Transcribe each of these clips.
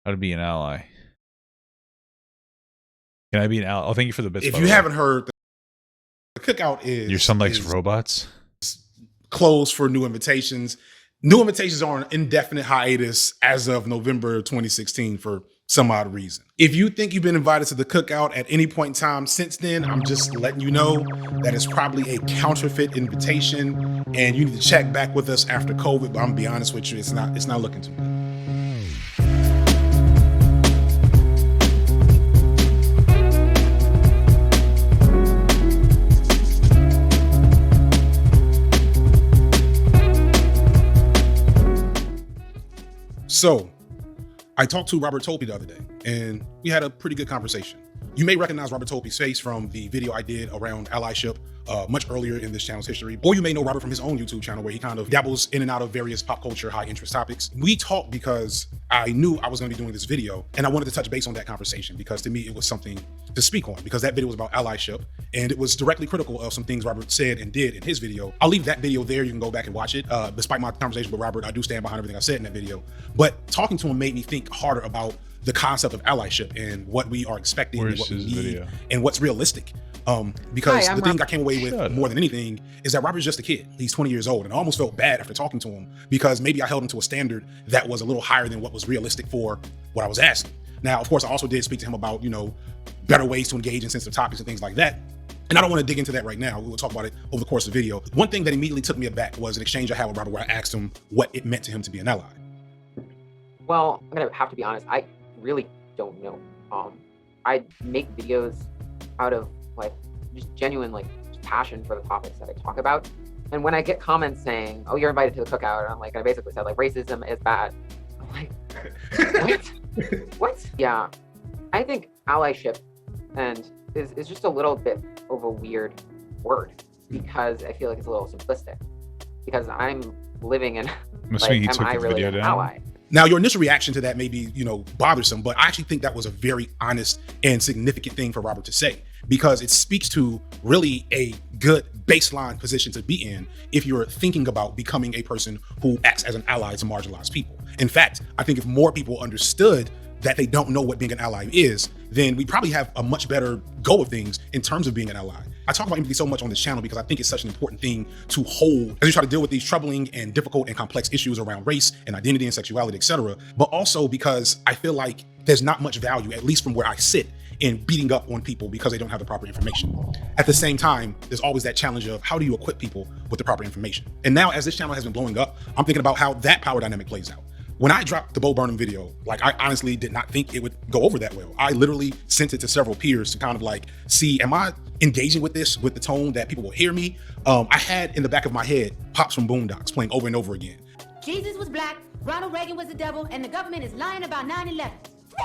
How to be an ally. Can I be an ally? Oh, thank you for the bits. If you haven't heard, the cookout is your son likes robots. Closed for new invitations. New invitations are on indefinite hiatus as of November 2016 for some odd reason. If you think you've been invited to the cookout at any point in time since then, I'm just letting you know that it's probably a counterfeit invitation, and you need to check back with us after COVID. But I'm gonna be honest with you, it's not looking too good. So, I talked to Robert Tolpe the other day, and we had a pretty good conversation. You may recognize Robert Tolpe's face from the video I did around allyship much earlier in this channel's history, or you may know Robert from his own YouTube channel where he kind of dabbles in and out of various pop culture high interest topics. We talked because I knew I was going to be doing this video, and I wanted to touch base on that conversation because to me it was something to speak on, because that video was about allyship and it was directly critical of some things Robert said and did in his video. I'll leave that video there. You can go back and watch it. Despite my conversation with Robert, I do stand behind everything I said in that video, but talking to him made me think harder about the concept of allyship and what we are expecting and what we need and what's realistic. Because the thing I came away with more than anything is that Robert's just a kid. He's 20 years old, and I almost felt bad after talking to him because maybe I held him to a standard that was a little higher than what was realistic for what I was asking. Now, of course, I also did speak to him about, better ways to engage in sensitive topics and things like that. And I don't want to dig into that right now. We will talk about it over the course of the video. One thing that immediately took me aback was an exchange I had with Robert where I asked him what it meant to him to be an ally. Well, I'm gonna have to be honest. I really don't know. I make videos out of just genuine passion for the topics that I talk about. And when I get comments saying, "Oh, you're invited to the cookout," and I basically said racism is bad. I'm like, what? What? Yeah, I think allyship is just a little bit of a weird word because I feel like it's a little simplistic. Because I'm living in am I really an ally? Now, your initial reaction to that may be, bothersome, but I actually think that was a very honest and significant thing for Robert to say, because it speaks to really a good baseline position to be in if you're thinking about becoming a person who acts as an ally to marginalized people. In fact, I think if more people understood that they don't know what being an ally is, then we probably have a much better go of things in terms of being an ally. I talk about empathy so much on this channel because I think it's such an important thing to hold as you try to deal with these troubling and difficult and complex issues around race and identity and sexuality, etc. But also because I feel like there's not much value, at least from where I sit, in beating up on people because they don't have the proper information. At the same time, there's always that challenge of how do you equip people with the proper information? And now as this channel has been blowing up, I'm thinking about how that power dynamic plays out. When I dropped the Bo Burnham video, I honestly did not think it would go over that well. I literally sent it to several peers to kind of see, am I engaging with this with the tone that people will hear me? I had in the back of my head Pops from Boondocks playing over and over again. Jesus was black, Ronald Reagan was the devil, and the government is lying about 9/11. No!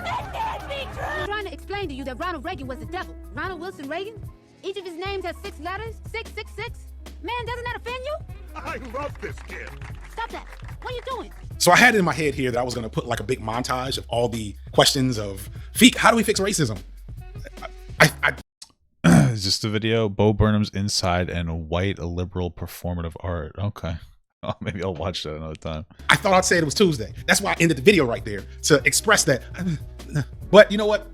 That can't be true! I'm trying to explain to you that Ronald Reagan was the devil. Ronald Wilson Reagan? Each of his names has 6 letters, 666. Man, doesn't that offend you? I love this kid. Stop that. What are you doing? So I had it in my head here that I was going to put a big montage of all the questions of, Feek, how do we fix racism? It's just a video, Bo Burnham's Inside and White Liberal Performative Art. Okay. Oh, maybe I'll watch that another time. I thought I'd say it was Tuesday. That's why I ended the video right there, to express that. But you know what?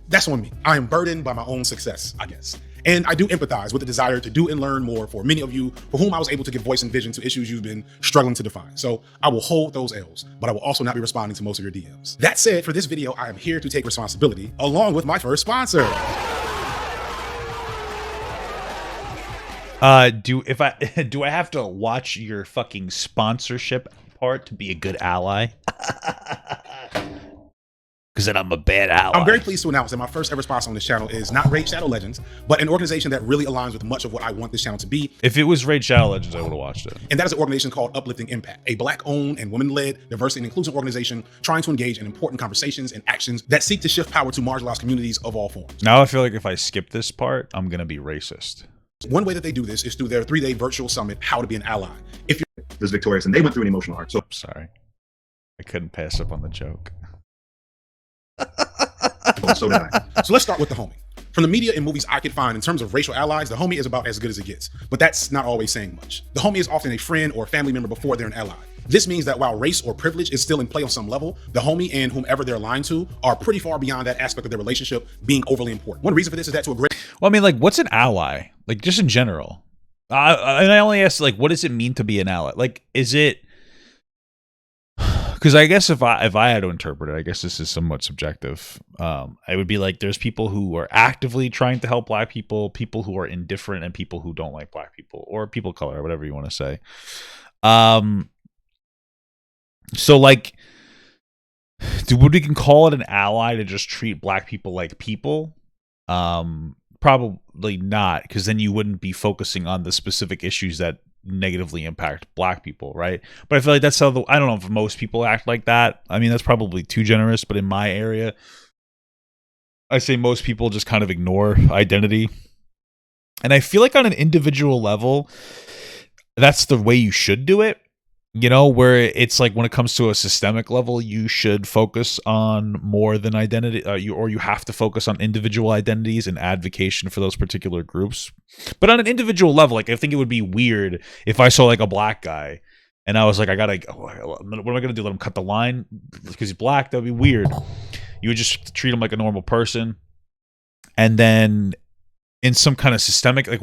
That's on me. I am burdened by my own success, I guess. And I do empathize with the desire to do and learn more for many of you for whom I was able to give voice and vision to issues you've been struggling to define. So I will hold those L's, but I will also not be responding to most of your DMs. That said, for this video, I am here to take responsibility along with my first sponsor. Do I have to watch your fucking sponsorship part to be a good ally? Because then I'm a bad ally. I'm very pleased to announce that my first ever sponsor on this channel is not Raid Shadow Legends, but an organization that really aligns with much of what I want this channel to be. If it was Raid Shadow Legends, I would have watched it. And that is an organization called Uplifting Impact, a Black-owned and women-led diversity and inclusion organization trying to engage in important conversations and actions that seek to shift power to marginalized communities of all forms. Now I feel like if I skip this part, I'm going to be racist. One way that they do this is through their 3-day virtual summit, How to Be an Ally. If you're this victorious, and they went through an emotional arc. So sorry, I couldn't pass up on the joke. So did I. So let's start with the homie. From the media and movies I could find in terms of racial allies, the homie is about as good as it gets. But that's not always saying much. The homie is often a friend or family member before they're an ally. This means that while race or privilege is still in play on some level, the homie and whomever they're aligned to are pretty far beyond that aspect of their relationship being overly important. One reason for this is that to a great Well, I mean, like, what's an ally? Like, just in general. And I only ask, like, what does it mean to be an ally? Like, is it? Because I guess if I had to interpret it, I guess this is somewhat subjective. I would be like, there's people who are actively trying to help black people, people who are indifferent, and people who don't like black people or people of color, or whatever you want to say. So like, would we can call it an ally to just treat black people like people? Probably not, because then you wouldn't be focusing on the specific issues that negatively impact black people, right? But I feel like that's how I don't know if most people act like that. I mean, that's probably too generous, but in my area, I say most people just kind of ignore identity. And I feel like on an individual level, that's the way you should do it. You know, where it's like when it comes to a systemic level, you should focus on more than identity, you have to focus on individual identities and advocacy for those particular groups. But on an individual level, like I think it would be weird if I saw like a black guy and I was like, what am I going to do? Let him cut the line because he's black? That would be weird. You would just treat him like a normal person. And then in some kind of systemic, like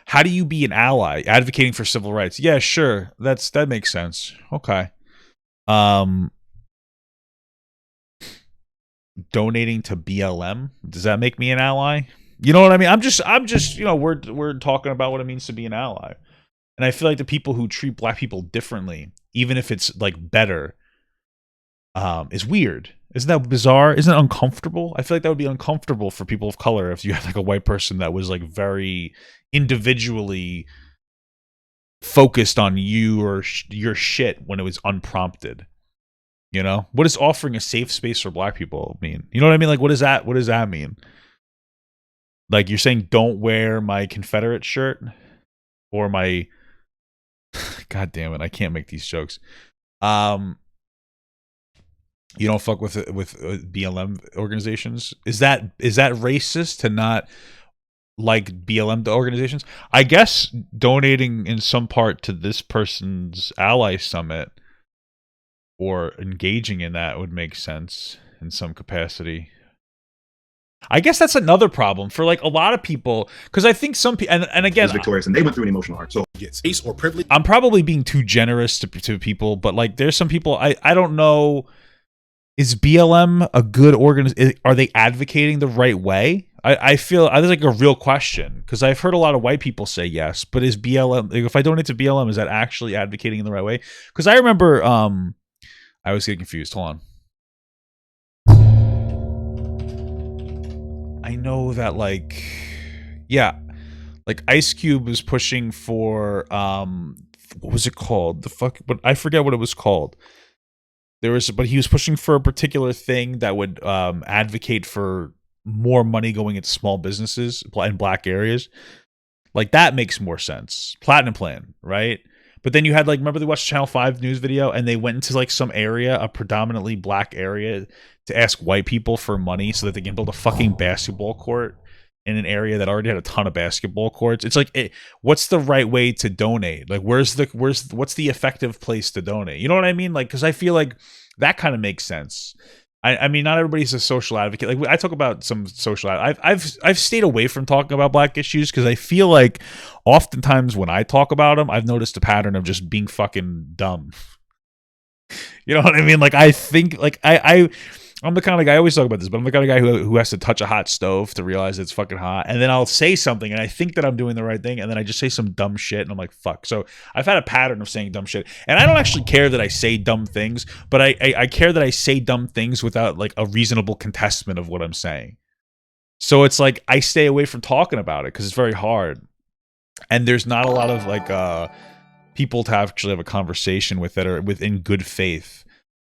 how do you be an ally advocating for civil rights? Yeah, sure. That makes sense. Okay. Donating to BLM, does that make me an ally? You know what I mean? I'm just, you know, we're talking about what it means to be an ally. And I feel like the people who treat black people differently, even if it's like better, is weird. Isn't that bizarre? Isn't it uncomfortable? I feel like that would be uncomfortable for people of color if you had like a white person that was like very individually focused on you or your shit when it was unprompted. You know, what does offering a safe space for black people mean? You know what I mean? Like, what does that mean? Like, you're saying don't wear my Confederate shirt or my, God damn it, I can't make these jokes. You don't fuck with BLM organizations? Is that racist to not like BLM organizations? I guess donating in some part to this person's ally summit or engaging in that would make sense in some capacity. I guess that's another problem for like a lot of people, because I think some people, and again, victorious, and they went through an emotional arc. So gets race or privilege. I'm probably being too generous to people, but like there's some people I don't know. Is BLM a good organization? Are they advocating the right way? I feel there's like a real question, because I've heard a lot of white people say yes, but is BLM, like, if I donate to BLM, is that actually advocating in the right way? Because I remember, I was getting confused. Hold on. I know that like, yeah, like Ice Cube was pushing for, what was it called? But I forget what it was called. But he was pushing for a particular thing that would advocate for more money going into small businesses in black areas. Like, that makes more sense. Platinum Plan, right? But then you had like, remember they watched Channel 5 news video and they went into like some area, a predominantly black area, to ask white people for money so that they can build a fucking basketball court in an area that already had a ton of basketball courts. It's like, what's the right way to donate? Like, what's the effective place to donate? You know what I mean? Like, because I feel like that kind of makes sense. I mean, not everybody's a social advocate. Like, I talk about some social. I've stayed away from talking about black issues because I feel like oftentimes when I talk about them, I've noticed a pattern of just being fucking dumb. You know what I mean? Like, I think like I'm the kind of guy, I always talk about this, but I'm the kind of guy who has to touch a hot stove to realize it's fucking hot. And then I'll say something and I think that I'm doing the right thing. And then I just say some dumb shit and I'm like, fuck. So I've had a pattern of saying dumb shit. And I don't actually care that I say dumb things, but I care that I say dumb things without like a reasonable contestment of what I'm saying. So it's like, I stay away from talking about it because it's very hard. And there's not a lot of like people to actually have a conversation with that are within good faith.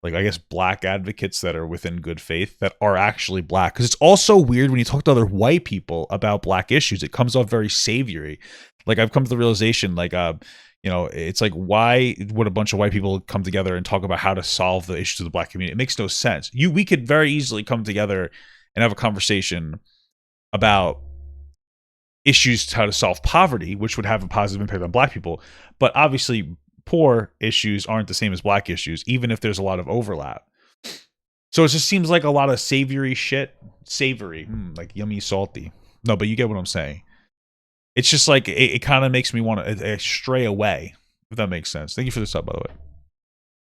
Like, I guess black advocates that are within good faith that are actually black. Because it's also weird when you talk to other white people about black issues. It comes off very savory. Like, I've come to the realization, like, you know, it's like, why would a bunch of white people come together and talk about how to solve the issues of the black community? It makes no sense. We could very easily come together and have a conversation about issues to how to solve poverty, which would have a positive impact on black people. But obviously, poor issues aren't the same as black issues, even if there's a lot of overlap. So it just seems like a lot of savory shit. Savory, like yummy, salty. No, but you get what I'm saying. It's just like, it kind of makes me want to stray away, if that makes sense. Thank you for the sub, by the way.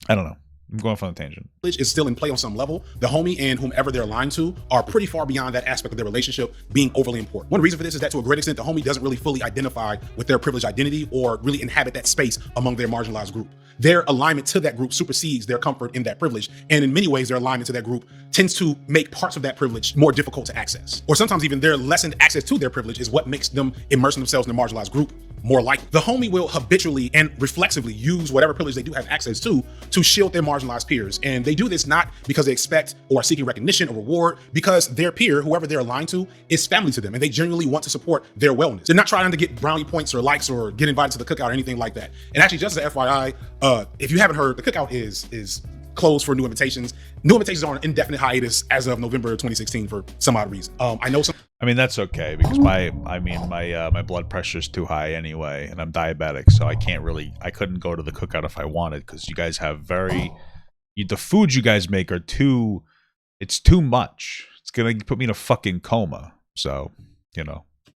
I don't know. I'm going off on a tangent. Is still in play on some level. The homie and whomever they're aligned to are pretty far beyond that aspect of their relationship being overly important. One reason for this is that to a great extent, the homie doesn't really fully identify with their privileged identity or really inhabit that space among their marginalized group. Their alignment to that group supersedes their comfort in that privilege. And in many ways, their alignment to that group tends to make parts of that privilege more difficult to access. Or sometimes even their lessened access to their privilege is what makes them immerse themselves in a marginalized group more likely. The homie will habitually and reflexively use whatever privilege they do have access to shield their marginalized peers. And they do this not because they expect or are seeking recognition or reward, because their peer, whoever they're aligned to, is family to them and they genuinely want to support their wellness. They're not trying to get brownie points or likes or get invited to the cookout or anything like that. And actually, just as an FYI, if you haven't heard, the cookout is closed for new invitations. New invitations are on an indefinite hiatus as of November 2016 for some odd reason. I know some. I mean, that's okay, because my blood pressure is too high anyway, and I'm diabetic, so I couldn't go to the cookout if I wanted, because you guys have the foods you guys make are it's too much. It's gonna put me in a fucking coma. So,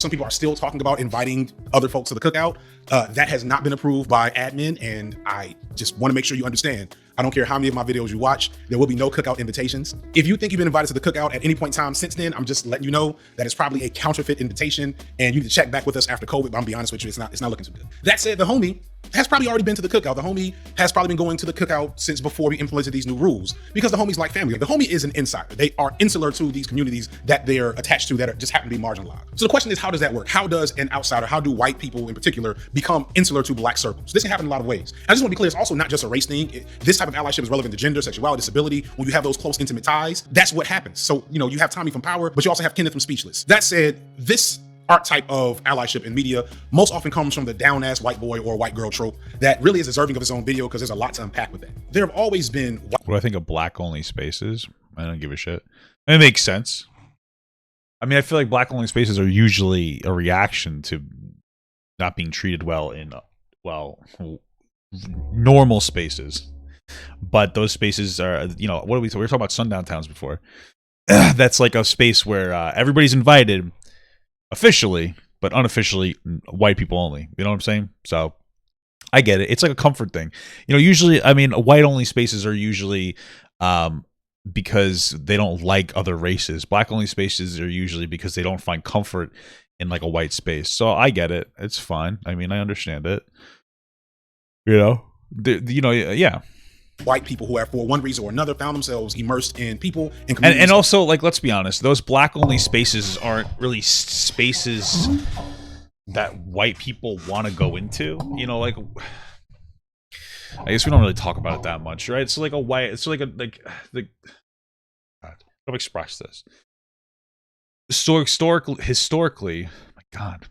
Some people are still talking about inviting other folks to the cookout. That has not been approved by admin, and I just want to make sure you understand. I don't care how many of my videos you watch, there will be no cookout invitations. If you think you've been invited to the cookout at any point in time since then, I'm just letting you know that it's probably a counterfeit invitation, and you need to check back with us after COVID, but I'm gonna be honest with you, it's not looking too good. That said, the homie has probably already been to the cookout. The homie has probably been going to the cookout since before we implemented these new rules, because the homie's like family. The homie is an insider. They are insular to these communities that they're attached to that just happen to be marginalized. So the question is, how does that work? How does an outsider, how do white people in particular become insular to black circles? This can happen in a lot of ways. I just want to be clear, it's also not just a race thing. This type of allyship is relevant to gender, sexuality, disability. When you have those close, intimate ties, that's what happens. So, you have Tommy from Power, but you also have Kenneth from Speechless. That said, this archetype of allyship in media most often comes from the down-ass white boy or white girl trope that really is deserving of its own video, because there's a lot to unpack with that. There have always been... What do I think of black-only spaces? I don't give a shit. It makes sense. I mean, I feel like black-only spaces are usually a reaction to not being treated well in, normal spaces. But those spaces are, we were talking about sundown towns before. That's like a space where everybody's invited officially, but unofficially white people only. You know what I'm saying? So I get it. It's like a comfort thing. Usually, I mean, white only spaces are usually because they don't like other races. Black only spaces are usually because they don't find comfort in like a white space. So I get it. It's fine. I mean, I understand it. Yeah. White people who have, for one reason or another, found themselves immersed in people and communities. And also, like, let's be honest, those black-only spaces aren't really spaces that white people want to go into. I guess we don't really talk about it that much, right? It's like how do I express this? Historically, my God,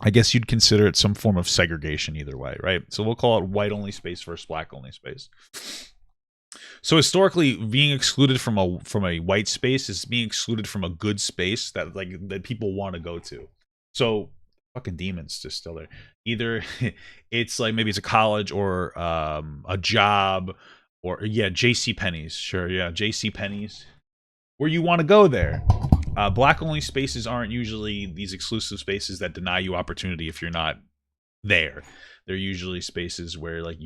I guess you'd consider it some form of segregation either way, right? So we'll call it white-only space versus black-only space. So historically, being excluded from a white space is being excluded from a good space that people want to go to. So fucking demons just still there. Either it's like maybe it's a college or a job, or JC Penney's, sure, JC Penney's, where you want to go there. Black-only spaces aren't usually these exclusive spaces that deny you opportunity if you're not there. They're usually spaces where, like,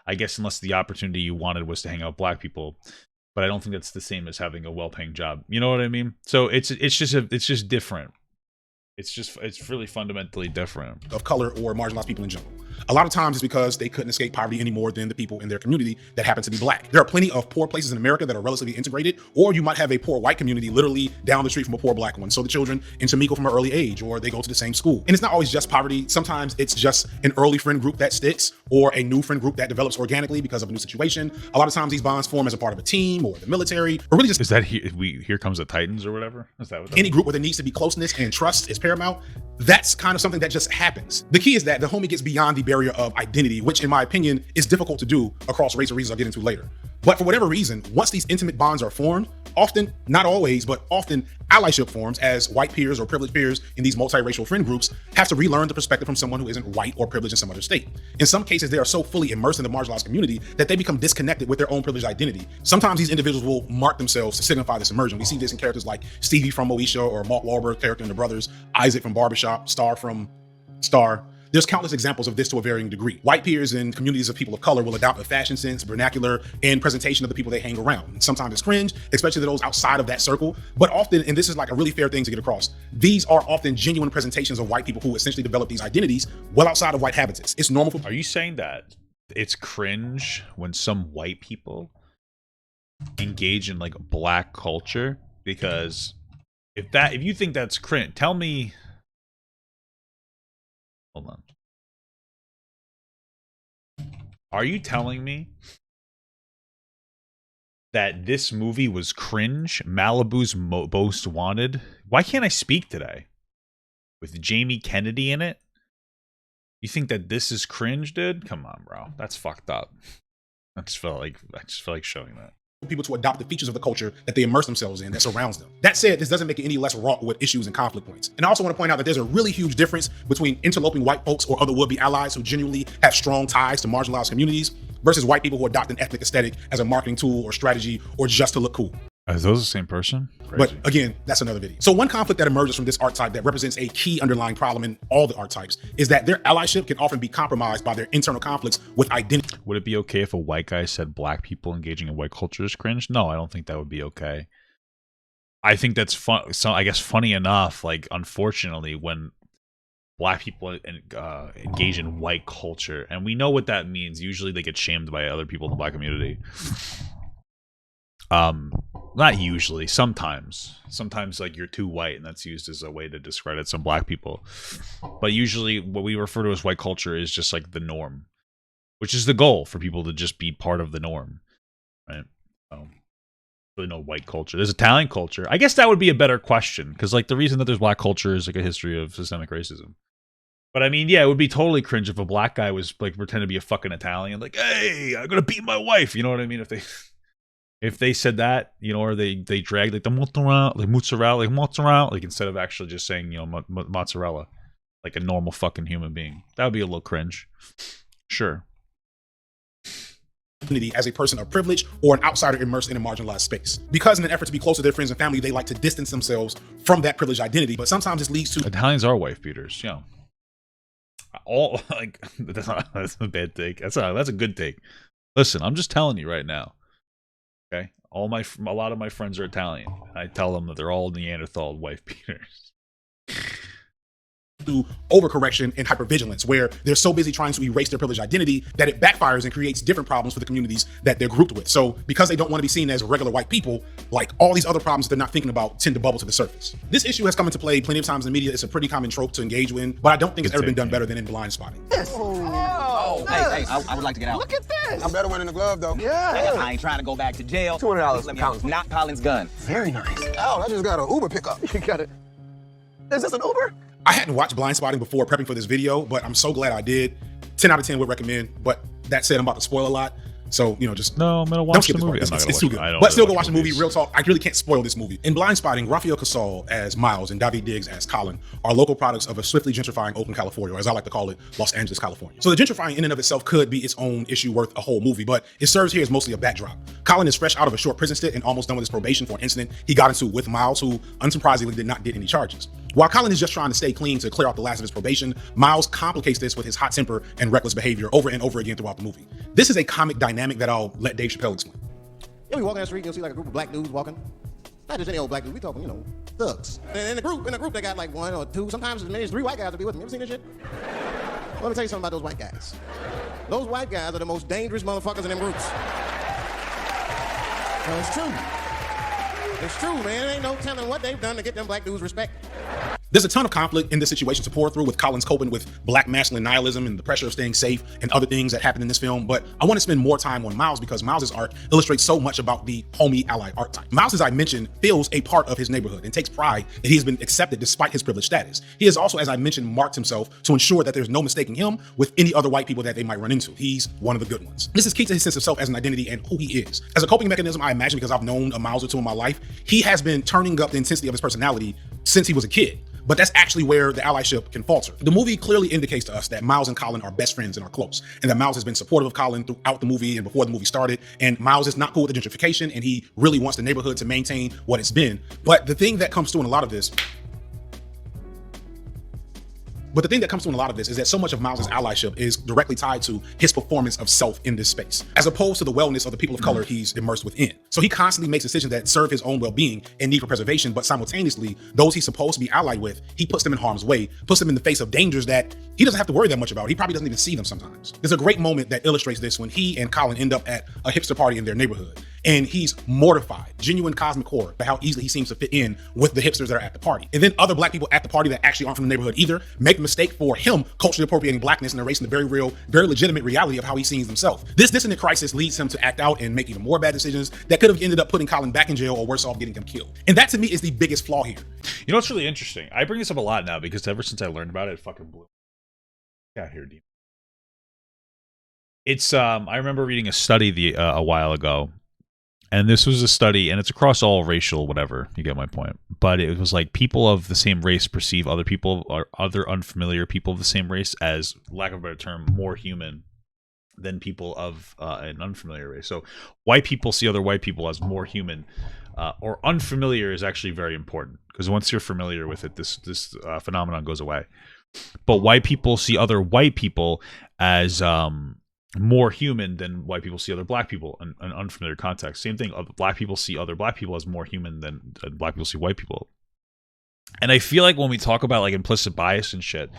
I guess unless the opportunity you wanted was to hang out with black people, but I don't think that's the same as having a well-paying job. You know what I mean? So it's just different. It's really fundamentally different. Of color or marginalized people in general. A lot of times it's because they couldn't escape poverty any more than the people in their community that happen to be black. There are plenty of poor places in America that are relatively integrated, or you might have a poor white community literally down the street from a poor black one. So the children intermingle from an early age, or they go to the same school. And it's not always just poverty. Sometimes it's just an early friend group that sticks, or a new friend group that develops organically because of a new situation. A lot of times these bonds form as a part of a team or the military, or really just— Is that Here Comes the Titans or whatever? Is that what any group where there needs to be closeness and trust is paramount? That's kind of something that just happens. The key is that the homie gets beyond the barrier of identity, which in my opinion is difficult to do across race or reasons I'll get into later. But for whatever reason, once these intimate bonds are formed, often, not always, but often allyship forms as white peers or privileged peers in these multiracial friend groups have to relearn the perspective from someone who isn't white or privileged in some other state. In some cases, they are so fully immersed in the marginalized community that they become disconnected with their own privileged identity. Sometimes these individuals will mark themselves to signify this immersion. We see this in characters like Stevie from Moesha or Mark Wahlberg character in The Brothers, Isaac from Barbershop, Star from Star. There's countless examples of this to a varying degree. White peers and communities of people of color will adopt a fashion sense, vernacular, and presentation of the people they hang around. Sometimes it's cringe, especially to those outside of that circle, but often, and this is like a really fair thing to get across, these are often genuine presentations of white people who essentially develop these identities well outside of white habitats. It's normal for— Are you saying that it's cringe when some white people engage in like black culture? Because if you think that's cringe, tell me. Hold on. Are you telling me that this movie was cringe? Malibu's Most Wanted? Why can't I speak today? With Jamie Kennedy in it? You think that this is cringe, dude? Come on, bro. That's fucked up. I just felt like showing that. People to adopt the features of the culture that they immerse themselves in that surrounds them. That said, this doesn't make it any less wrought with issues and conflict points. And I also want to point out that there's a really huge difference between interloping white folks or other would-be allies who genuinely have strong ties to marginalized communities versus white people who adopt an ethnic aesthetic as a marketing tool or strategy or just to look cool. Are those the same person? Crazy. But again, that's another video. So one conflict that emerges from this archetype that represents a key underlying problem in all the archetypes is that their allyship can often be compromised by their internal conflicts with identity. Would it be okay if a white guy said black people engaging in white culture is cringe? No, I don't think that would be okay. I think that's fun. So I guess funny enough, like unfortunately, when black people engage in white culture, and we know what that means, usually they get shamed by other people in the black community. Not usually, sometimes like you're too white and that's used as a way to discredit some black people. But usually what we refer to as white culture is just like the norm, which is the goal for people to just be part of the norm, right? Really no white culture. There's Italian culture. I guess that would be a better question because like the reason that there's black culture is like a history of systemic racism. But I mean, yeah, it would be totally cringe if a black guy was like pretend to be a fucking Italian, like, hey, I'm gonna beat my wife. You know what I mean? If they said that, you know, or they dragged like the mozzarella, like instead of actually just saying, you know, mozzarella, like a normal fucking human being, that would be a little cringe. Sure. As a person of privilege or an outsider immersed in a marginalized space. Because in an effort to be close to their friends and family, they like to distance themselves from that privileged identity, but sometimes this leads to— Italians are wife beaters, yeah. All like that's a bad take. That's a good take. Listen, I'm just telling you right now. Okay, a lot of my friends are Italian. I tell them that they're all Neanderthal wife beaters. To overcorrection and hypervigilance, where they're so busy trying to erase their privileged identity that it backfires and creates different problems for the communities that they're grouped with. So because they don't want to be seen as regular white people, like all these other problems that they're not thinking about tend to bubble to the surface. This issue has come into play plenty of times in the media. It's a pretty common trope to engage with, but I don't think it's ever been done better than in Blind Spotting. Oh, hey, I would like to get out. Look at this. I'm better winning the glove, though. Yeah. I ain't trying to go back to jail. $200 Let me out. Not Colin's gun. Very nice. Oh, I just got an Uber pickup. You got it. Is this an Uber? I hadn't watched Blind Spotting before prepping for this video, but I'm so glad I did. 10 out of 10 would recommend, but that said, I'm about to spoil a lot. So, you know, just no, I'm gonna watch the movie. It's too good. But still go watch the movie. Real talk, I really can't spoil this movie. In Blind Spotting, Rafael Casal as Miles and David Diggs as Colin are local products of a swiftly gentrifying Oakland, California, or as I like to call it, Los Angeles, California. So the gentrifying in and of itself could be its own issue worth a whole movie, but it serves here as mostly a backdrop. Colin is fresh out of a short prison stint and almost done with his probation for an incident he got into with Miles, who unsurprisingly did not get any charges. While Colin is just trying to stay clean to clear out the last of his probation, Miles complicates this with his hot temper and reckless behavior over and over again throughout the movie. This is a comic dynamic that I'll let Dave Chappelle explain. You'll be walking down the street, you'll see like a group of black dudes walking. Not just any old black dudes, we talking, you know, thugs. And in the group, they got like one or two, sometimes as many as 3 white guys to be with them. You ever seen this shit? Well, let me tell you something about those white guys. Those white guys are the most dangerous motherfuckers in them groups. Well, it's true. It's true, man. There ain't no telling what they've done to get them black dudes respect. There's a ton of conflict in this situation to pour through, with Colin's coping with black masculine nihilism and the pressure of staying safe and other things that happen in this film. But I want to spend more time on Miles because Miles's arc illustrates so much about the homie ally archetype. Miles, as I mentioned, feels a part of his neighborhood and takes pride that he has been accepted despite his privileged status. He has also, as I mentioned, marked himself to ensure that there's no mistaking him with any other white people that they might run into. He's one of the good ones. This is key to his sense of self as an identity and who he is. As a coping mechanism, I imagine, because I've known a Miles or two in my life, he has been turning up the intensity of his personality since he was a kid. But that's actually where the allyship can falter. The movie clearly indicates to us that Miles and Colin are best friends and are close, and that Miles has been supportive of Colin throughout the movie and before the movie started, and Miles is not cool with the gentrification, and he really wants the neighborhood to maintain what it's been. But the thing that comes through in a lot of this is that so much of Miles's allyship is directly tied to his performance of self in this space, as opposed to the wellness of the people of color he's immersed within. So he constantly makes decisions that serve his own well-being and need for preservation, but simultaneously, those he's supposed to be allied with, he puts them in harm's way, puts them in the face of dangers that he doesn't have to worry that much about. He probably doesn't even see them sometimes. There's a great moment that illustrates this when he and Colin end up at a hipster party in their neighborhood, and he's mortified, genuine cosmic horror, by how easily he seems to fit in with the hipsters that are at the party. And then other black people at the party that actually aren't from the neighborhood either make the mistake for him culturally appropriating blackness and erasing the very real, very legitimate reality of how he sees himself. This dissonant crisis leads him to act out and make even more bad decisions that could have ended up putting Colin back in jail, or worse off, getting him killed. And that to me is the biggest flaw here. You know what's really interesting? I bring this up a lot now because ever since I learned about it, it fucking blew. Got here, Dean. It's I remember reading a study a while ago, and this was a study, and it's across all racial whatever. You get my point. But it was like people of the same race perceive other people or other unfamiliar people of the same race as, lack of a better term, more human than people of an unfamiliar race. So white people see other white people as more human, or unfamiliar is actually very important, because once you're familiar with it, this phenomenon goes away. But white people see other white people as more human than white people see other black people in an unfamiliar context. Same thing, black people see other black people as more human than black people see white people. And I feel like when we talk about like implicit bias and shit,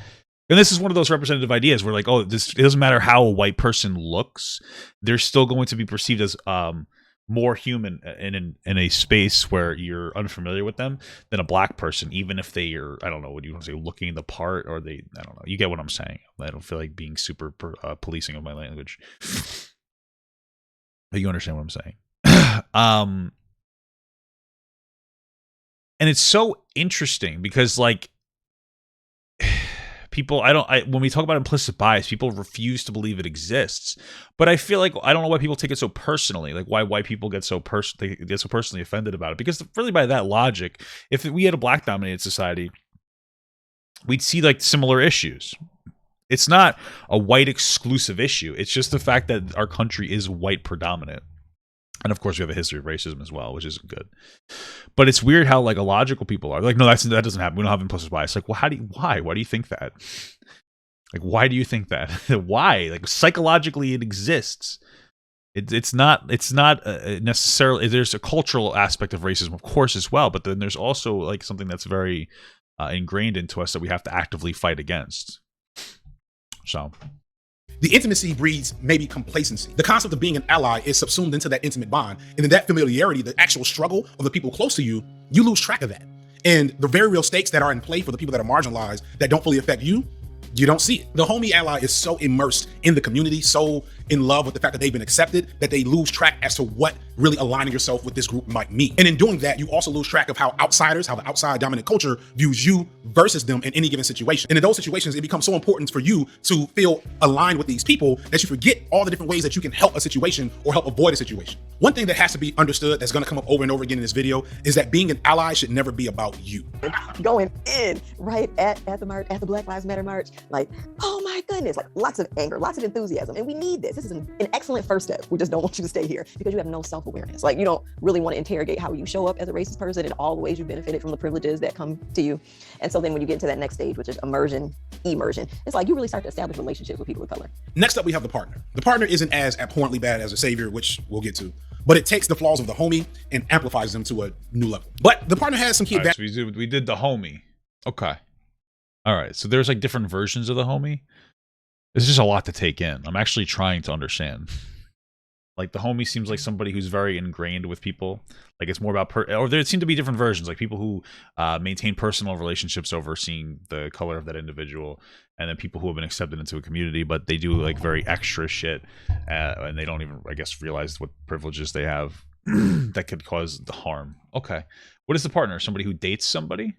and this is one of those representative ideas where like, oh, it doesn't matter how a white person looks, they're still going to be perceived as more human in a space where you're unfamiliar with them than a black person, even if they are, I don't know, what you want to say, looking the part, or they, I don't know, you get what I'm saying. I don't feel like being super policing of my language. But you understand what I'm saying. And it's so interesting because like people, when we talk about implicit bias, people refuse to believe it exists. But I feel like, I don't know why people take it so personally, like why white people get so personally offended about it. Because really by that logic, if we had a black dominated society, we'd see like similar issues. It's not a white exclusive issue. It's just the fact that our country is white predominant. And of course, we have a history of racism as well, which isn't good. But it's weird how like illogical people are. Like, no, that doesn't happen. We don't have implicit bias. Like, well, why? Why do you think that? Like, why do you think that? Why? Like, psychologically, it exists. It's not necessarily. There's a cultural aspect of racism, of course, as well. But then there's also like something that's very ingrained into us that we have to actively fight against. So. The intimacy breeds maybe complacency. The concept of being an ally is subsumed into that intimate bond. And in that familiarity, the actual struggle of the people close to you, you lose track of that. And the very real stakes that are in play for the people that are marginalized, that don't fully affect you, you don't see it. The homie ally is so immersed in the community, so in love with the fact that they've been accepted, that they lose track as to what really aligning yourself with this group might mean. And in doing that, you also lose track of how the outside dominant culture views you versus them in any given situation. And in those situations, it becomes so important for you to feel aligned with these people that you forget all the different ways that you can help a situation or help avoid a situation. One thing that has to be understood that's gonna come up over and over again in this video is that being an ally should never be about you. Going in right at the march, at the Black Lives Matter march, like, oh my goodness, like lots of anger, lots of enthusiasm. And we need this. This is an excellent first step. We just don't want you to stay here because you have no self-awareness. Like, you don't really want to interrogate how you show up as a racist person and all the ways you benefited from the privileges that come to you. And so then when you get to that next stage, which is immersion, it's like you really start to establish relationships with people of color. Next up, we have the partner. The partner isn't as abhorrently bad as a savior, which we'll get to, but it takes the flaws of the homie and amplifies them to a new level. But the partner has some key advantages. So we did the homie. Okay. All right. So there's like different versions of the homie. It's just a lot to take in. I'm actually trying to understand. Like the homie seems like somebody who's very ingrained with people. Like it's more about or there seem to be different versions, like people who maintain personal relationships over seeing the color of that individual, and then people who have been accepted into a community, but they do like very extra shit, and they don't even, I guess, realize what privileges they have that could cause the harm. Okay, what is the partner? Somebody who dates somebody?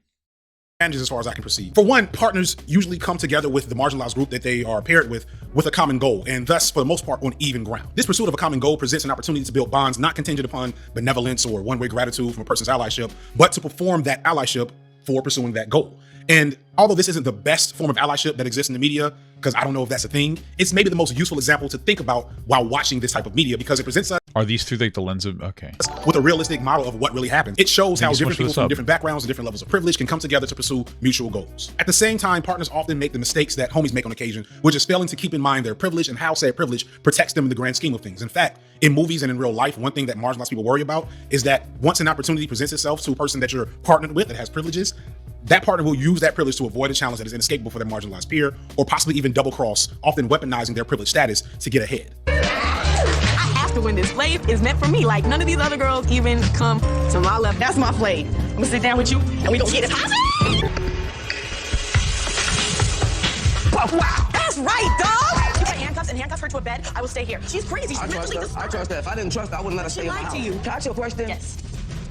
As far as I can perceive. For one, partners usually come together with the marginalized group that they are paired with a common goal, and thus, for the most part, on even ground. This pursuit of a common goal presents an opportunity to build bonds not contingent upon benevolence or one-way gratitude from a person's allyship, but to perform that allyship for pursuing that goal. And although this isn't the best form of allyship that exists in the media, because I don't know if that's a thing, it's maybe the most useful example to think about while watching this type of media, because it presents us Are these through like the lens of, okay, with a realistic model of what really happens. It shows how different people from different backgrounds and different levels of privilege can come together to pursue mutual goals. At the same time, partners often make the mistakes that homies make on occasion, which is failing to keep in mind their privilege and how said privilege protects them in the grand scheme of things. In fact, in movies and in real life, one thing that marginalized people worry about is that once an opportunity presents itself to a person that you're partnered with that has privileges, that partner will use that privilege to avoid a challenge that is inescapable for their marginalized peer, or possibly even double cross, often weaponizing their privileged status to get ahead. I have to win this. Flave is meant for me. Like, none of these other girls even come to my level. That's my Flave. I'm gonna sit down with you and we gonna get it poppin'. Wow, that's right, dog. You got handcuffs and handcuff her to a bed. I will stay here. She's crazy. She's mentally disturbed. I trust her. If I didn't trust her, I wouldn't let her stay in my house. She lied to you. Can I ask you a question? Yes.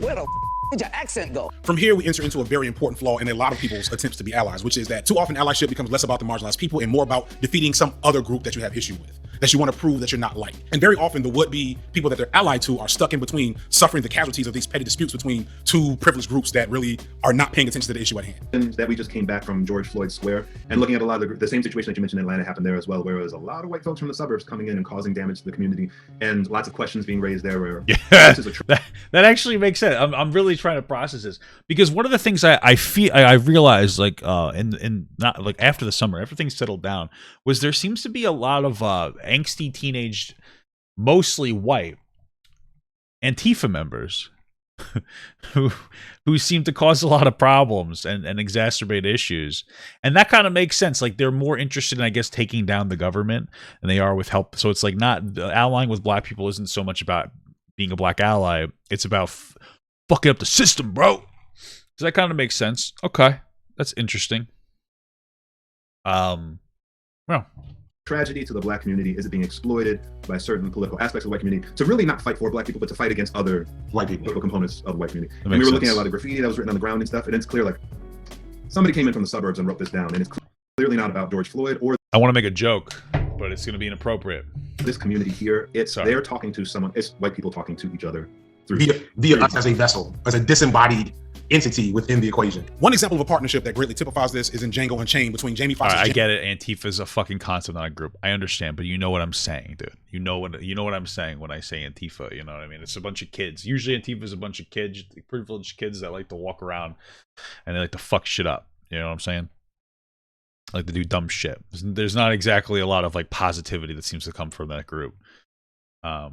Where the did your accent go? From here, we enter into a very important flaw in a lot of people's attempts to be allies, which is that too often allyship becomes less about the marginalized people and more about defeating some other group that you have issue with, that you want to prove that you're not like. And very often the would-be people that they're allied to are stuck in between, suffering the casualties of these petty disputes between two privileged groups that really are not paying attention to the issue at hand. That we just came back from George Floyd Square and looking at a lot of the same situation that you mentioned in Atlanta happened there as well, where there was a lot of white folks from the suburbs coming in and causing damage to the community, and lots of questions being raised there. Where that actually makes sense. I'm really trying to process this, because one of the things I realized, like in not like after the summer, after things settled down, was there seems to be a lot of angsty teenage, mostly white Antifa members who seem to cause a lot of problems and exacerbate issues. And that kind of makes sense. Like they're more interested in, I guess, taking down the government than they are with help. So it's like not allying with black people isn't so much about being a black ally. It's about fucking up the system, bro. Does that kind of make sense? Okay. That's interesting. Well, tragedy to the black community is it being exploited by certain political aspects of the white community to really not fight for black people, but to fight against other white people, political components of the white community. And we were looking at a lot of graffiti that was written on the ground and stuff, and it's clear like somebody came in from the suburbs and wrote this down, and it's clearly not about George Floyd or. I want to make a joke, but it's going to be inappropriate. This community here, they're talking to someone. It's white people talking to each other through via us as a vessel, as a disembodied entity within the equation. One example of a partnership that greatly typifies this is in Django Unchained between Jamie Foxx. I get it. Antifa is a fucking concept, not a group. I understand, but you know what I'm saying, dude. You know what I'm saying when I say Antifa. You know what I mean? It's a bunch of kids. Usually, Antifa is a bunch of kids, privileged kids that like to walk around and they like to fuck shit up. You know what I'm saying? Like to do dumb shit. There's not exactly a lot of like positivity that seems to come from that group. Yeah.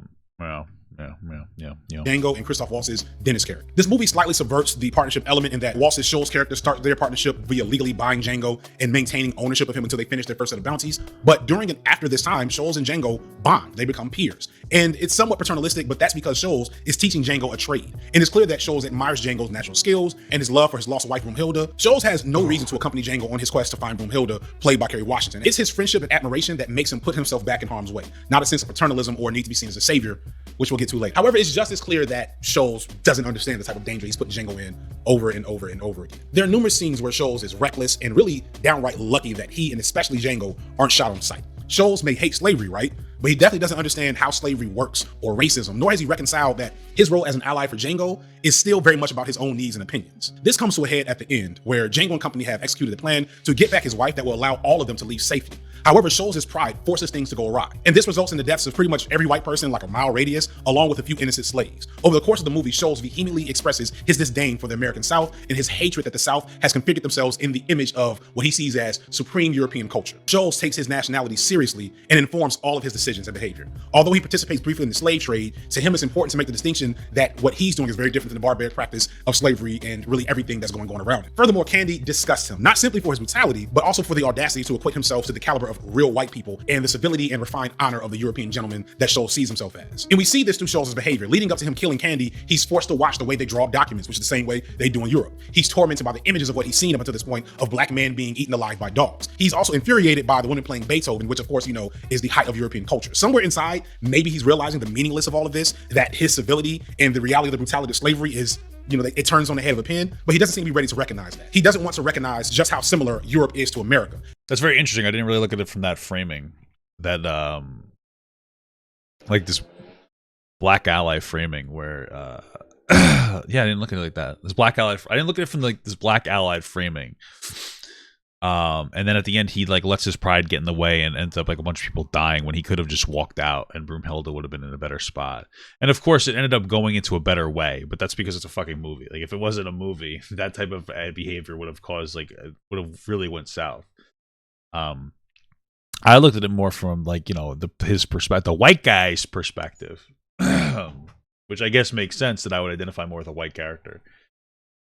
Django and Christoph Waltz's Dennis character. This movie slightly subverts the partnership element in that Waltz's Shoals character starts their partnership via legally buying Django and maintaining ownership of him until they finish their first set of bounties. But during and after this time, Shoals and Django bond. They become peers. And it's somewhat paternalistic, but that's because Shoals is teaching Django a trade. And it's clear that Shoals admires Django's natural skills and his love for his lost wife, Broomhilda. Shoals has no reason to accompany Django on his quest to find Broomhilda, played by Kerry Washington. It's his friendship and admiration that makes him put himself back in harm's way, not a sense of paternalism or need to be seen as a savior, which we'll get to later. However, it's just as clear that Shoals doesn't understand the type of danger he's putting Django in over and over and over again. There are numerous scenes where Shoals is reckless and really downright lucky that he and especially Django aren't shot on sight. Shoals may hate slavery, right? But he definitely doesn't understand how slavery works or racism, nor has he reconciled that his role as an ally for Django is still very much about his own needs and opinions. This comes to a head at the end, where Django and company have executed a plan to get back his wife that will allow all of them to leave safely. However, Shoals' pride forces things to go awry, and this results in the deaths of pretty much every white person in like a mile radius, along with a few innocent slaves. Over the course of the movie, Shoals vehemently expresses his disdain for the American South and his hatred that the South has configured themselves in the image of what he sees as supreme European culture. Shoals takes his nationality seriously and informs all of his decisions and behavior. Although he participates briefly in the slave trade, to him it's important to make the distinction that what he's doing is very different than the barbaric practice of slavery and really everything that's going on around it. Furthermore, Candy disgusts him, not simply for his brutality, but also for the audacity to equate himself to the caliber of real white people and the civility and refined honor of the European gentleman that Scholes sees himself as. And we see this through Scholes' behavior. Leading up to him killing Candy, he's forced to watch the way they draw up documents, which is the same way they do in Europe. He's tormented by the images of what he's seen up until this point of black men being eaten alive by dogs. He's also infuriated by the women playing Beethoven, which of course, you know, is the height of European culture. Somewhere inside, maybe he's realizing the meaningless of all of this, that his civility and the reality of the brutality of slavery is, you know, it turns on the head of a pin, but he doesn't seem to be ready to recognize that. He doesn't want to recognize just how similar Europe is to America. That's very interesting. I didn't really look at it from that framing. That, like this black ally framing where, yeah, I didn't look at it like that. This black ally, I didn't look at it from like this black allied framing. And then at the end, he like lets his pride get in the way and ends up like a bunch of people dying when he could have just walked out and Broomhilda would have been in a better spot. And of course, it ended up going into a better way, but that's because it's a fucking movie. Like if it wasn't a movie, that type of behavior would have caused like would have really went south. I looked at it more from like, you know, his perspective, the white guy's perspective, which I guess makes sense that I would identify more with a white character.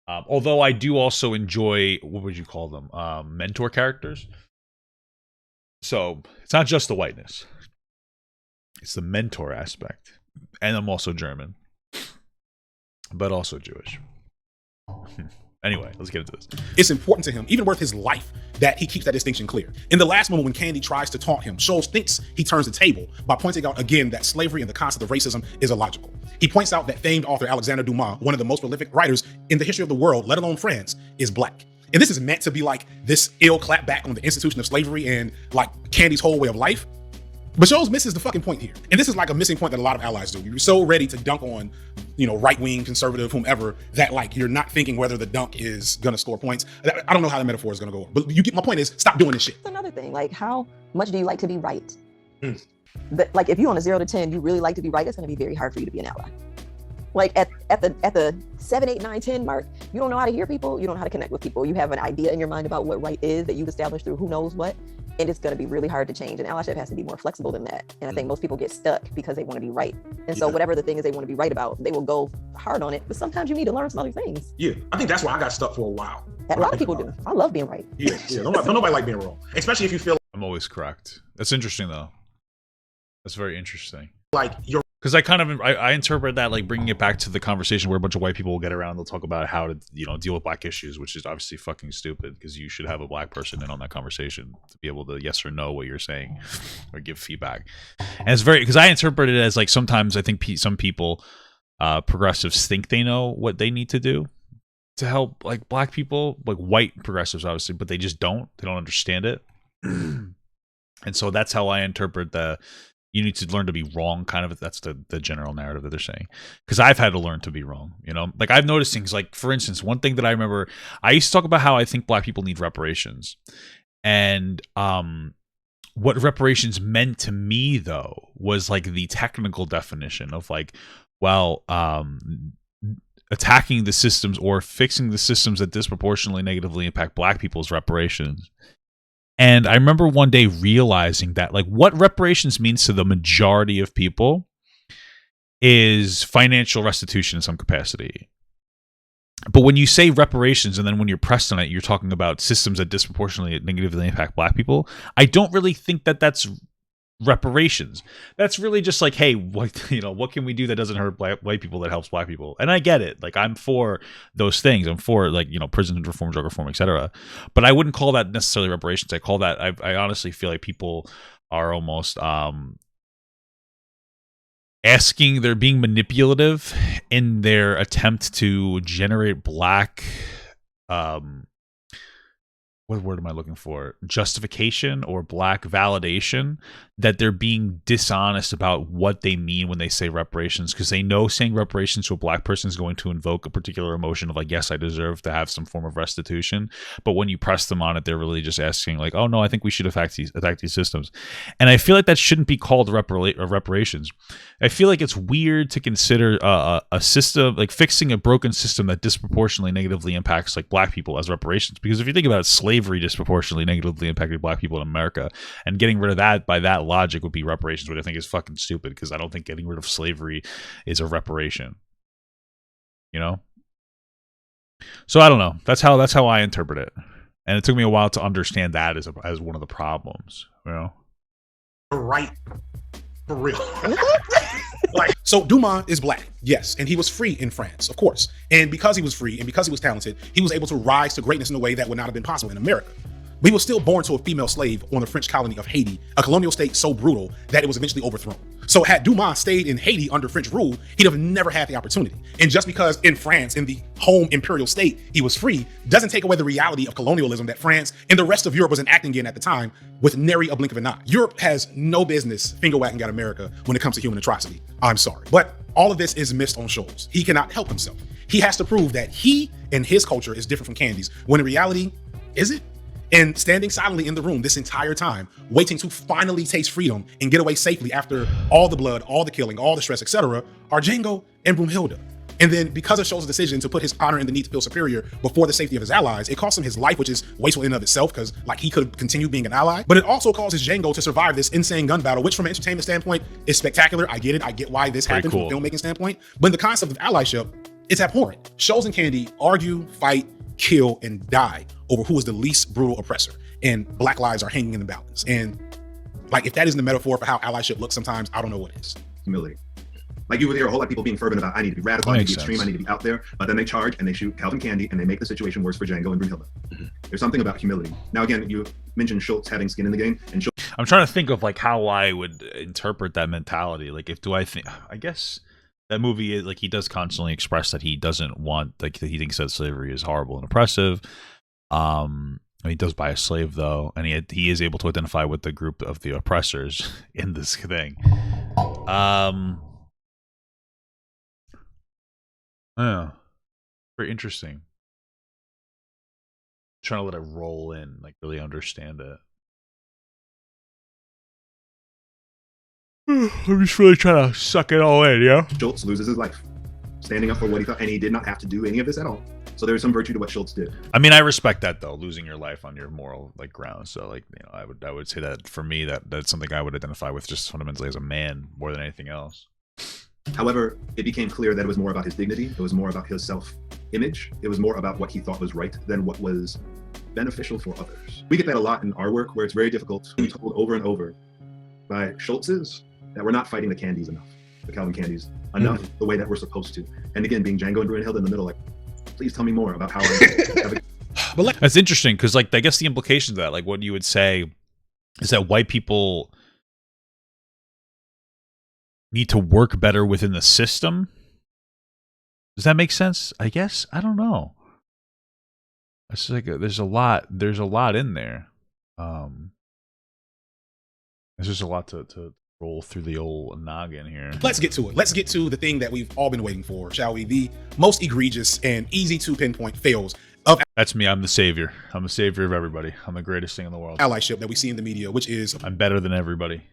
Although I do also enjoy, what would you call them? Mentor characters. So it's not just the whiteness. It's the mentor aspect. And I'm also German. But also Jewish. Anyway, let's get into this. It's important to him, even worth his life, that he keeps that distinction clear. In the last moment when Candy tries to taunt him, Scholes thinks he turns the table by pointing out again that slavery and the concept of racism is illogical. He points out that famed author Alexander Dumas, one of the most prolific writers in the history of the world, let alone France, is black. And this is meant to be like this ill clap back on the institution of slavery and like Candy's whole way of life. But Scholes misses the fucking point here. And this is like a missing point that a lot of allies do. You're so ready to dunk on, you know, right-wing, conservative, whomever, that like you're not thinking whether the dunk is gonna score points. I don't know how the metaphor is gonna go. But you get my point is, stop doing this shit. That's another thing. Like, how much do you like to be right? Like, if you on a 0 to 10, you really like to be right, it's gonna be very hard for you to be an ally. Like at the 7, 8, 9, 10 mark, you don't know how to hear people, you don't know how to connect with people. You have an idea in your mind about what right is that you've established through who knows what, and it's going to be really hard to change. And allyship has to be more flexible than that. And I think most people get stuck because they want to be right. And so whatever the thing is they want to be right about, they will go hard on it. But sometimes you need to learn some other things. Yeah, I think that's why I got stuck for a while. A lot of people do. I love being right. Yeah. Don't nobody like being wrong, especially if you feel I'm always correct. That's interesting though. That's very interesting. like you're. Because I interpret that like bringing it back to the conversation where a bunch of white people will get around and they'll talk about how to, you know, deal with black issues, which is obviously fucking stupid because you should have a black person in on that conversation to be able to yes or no what you're saying or give feedback. And it's very, because I interpret it as like sometimes I think some people, progressives think they know what they need to do to help like black people, like white progressives obviously, but they just don't. They don't understand it. And so that's how I interpret you need to learn to be wrong, kind of. That's the general narrative that they're saying. Because I've had to learn to be wrong, you know? Like, I've noticed things, like, for instance, one thing that I remember, I used to talk about how I think black people need reparations. And what reparations meant to me, though, was, like, the technical definition of, like, well, attacking the systems or fixing the systems that disproportionately negatively impact black people's reparations. And I remember one day realizing that, like, what reparations means to the majority of people is financial restitution in some capacity. But when you say reparations and then when you're pressed on it, you're talking about systems that disproportionately negatively impact black people, I don't really think that that's reparations. That's really just like, hey, what can we do that doesn't hurt white people that helps black people? And I get it. Like, I'm for those things. I'm for, like, you know, prison reform, drug reform, etc. But I wouldn't call that necessarily reparations. I call that, I honestly feel like people are almost they're being manipulative in their attempt to generate black what word am I looking for? Justification or black validation, that they're being dishonest about what they mean when they say reparations, because they know saying reparations to a black person is going to invoke a particular emotion of like, yes, I deserve to have some form of restitution. But when you press them on it, they're really just asking like, oh no, I think we should attack these systems. And I feel like that shouldn't be called reparations. I feel like it's weird to consider a system, like fixing a broken system that disproportionately negatively impacts like black people as reparations. Because if you think about it, slavery disproportionately negatively impacted black people in America, and getting rid of that by that logic would be reparations, which I think is fucking stupid, because I don't think getting rid of slavery is a reparation, you know? So I don't know. That's how I interpret it. And it took me a while to understand that as one of the problems, you know? Right. For real. Like, so Dumas is black, yes, and he was free in France, of course. And because he was free and because he was talented, he was able to rise to greatness in a way that would not have been possible in America. But he was still born to a female slave on the French colony of Haiti, a colonial state so brutal that it was eventually overthrown. So had Dumas stayed in Haiti under French rule, he'd have never had the opportunity. And just because in France, in the home imperial state, he was free, doesn't take away the reality of colonialism that France and the rest of Europe was enacting in at the time with nary a blink of an eye. Europe has no business finger-wagging at America when it comes to human atrocity. I'm sorry. But all of this is missed on Schultz. He cannot help himself. He has to prove that he and his culture is different from Candy's, when in reality, is it? And standing silently in the room this entire time, waiting to finally taste freedom and get away safely after all the blood, all the killing, all the stress, etc., are Django and Broomhilda. And then because of Schultz's decision to put his honor and the need to feel superior before the safety of his allies, it cost him his life, which is wasteful in and of itself, because like he could continue being an ally. But it also causes Django to survive this insane gun battle, which from an entertainment standpoint is spectacular. I get it. I get why this happened from a filmmaking standpoint. But in the concept of allyship, it's abhorrent. Schultz and Candy argue, fight, kill, and die over who is the least brutal oppressor. And black lives are hanging in the balance. And like, if that isn't the metaphor for how allyship looks sometimes, I don't know what is. Humility. Like you would hear a whole lot of people being fervent about, I need to be radical, I need to be extreme, I need to be out there. But then they charge and they shoot Calvin Candy and they make the situation worse for Django and Brunhilde. There's something about humility. Now, again, you mentioned Schultz having skin in the game. And I'm trying to think of like how I would interpret that mentality. Like, I guess that movie is like, he does constantly express that he doesn't want, like, that he thinks that slavery is horrible and oppressive. He does buy a slave though, and he is able to identify with the group of the oppressors in this thing. Yeah, very interesting. Trying to let it roll in, like really understand it. I'm just really trying to suck it all in, yeah? Schultz loses his life, standing up for what he thought, and he did not have to do any of this at all. So there's some virtue to what Schultz did. I mean, I respect that though, losing your life on your moral like grounds. So like, you know, I would say that for me, that's something I would identify with just fundamentally as a man more than anything else. However, it became clear that it was more about his dignity. It was more about his self-image. It was more about what he thought was right than what was beneficial for others. We get that a lot in our work, where it's very difficult to be told over and over by Schultz's that we're not fighting the Candies enough, the Calvin Candies enough, the way that we're supposed to. And again, being Django and Brunhilde in the middle, like, please tell me more about how But that's interesting, because like I guess the implications of that, like what you would say is that white people need to work better within the system. Does that make sense? I guess. I don't know. It's like there's a lot in there. There's just a lot to roll through the old noggin here. Let's get to it. Let's get to the thing that we've all been waiting for, shall we? The most egregious and easy to pinpoint fails of That's me. I'm the savior. I'm the savior of everybody. I'm the greatest thing in the world. Allyship that we see in the media, which is, I'm better than everybody.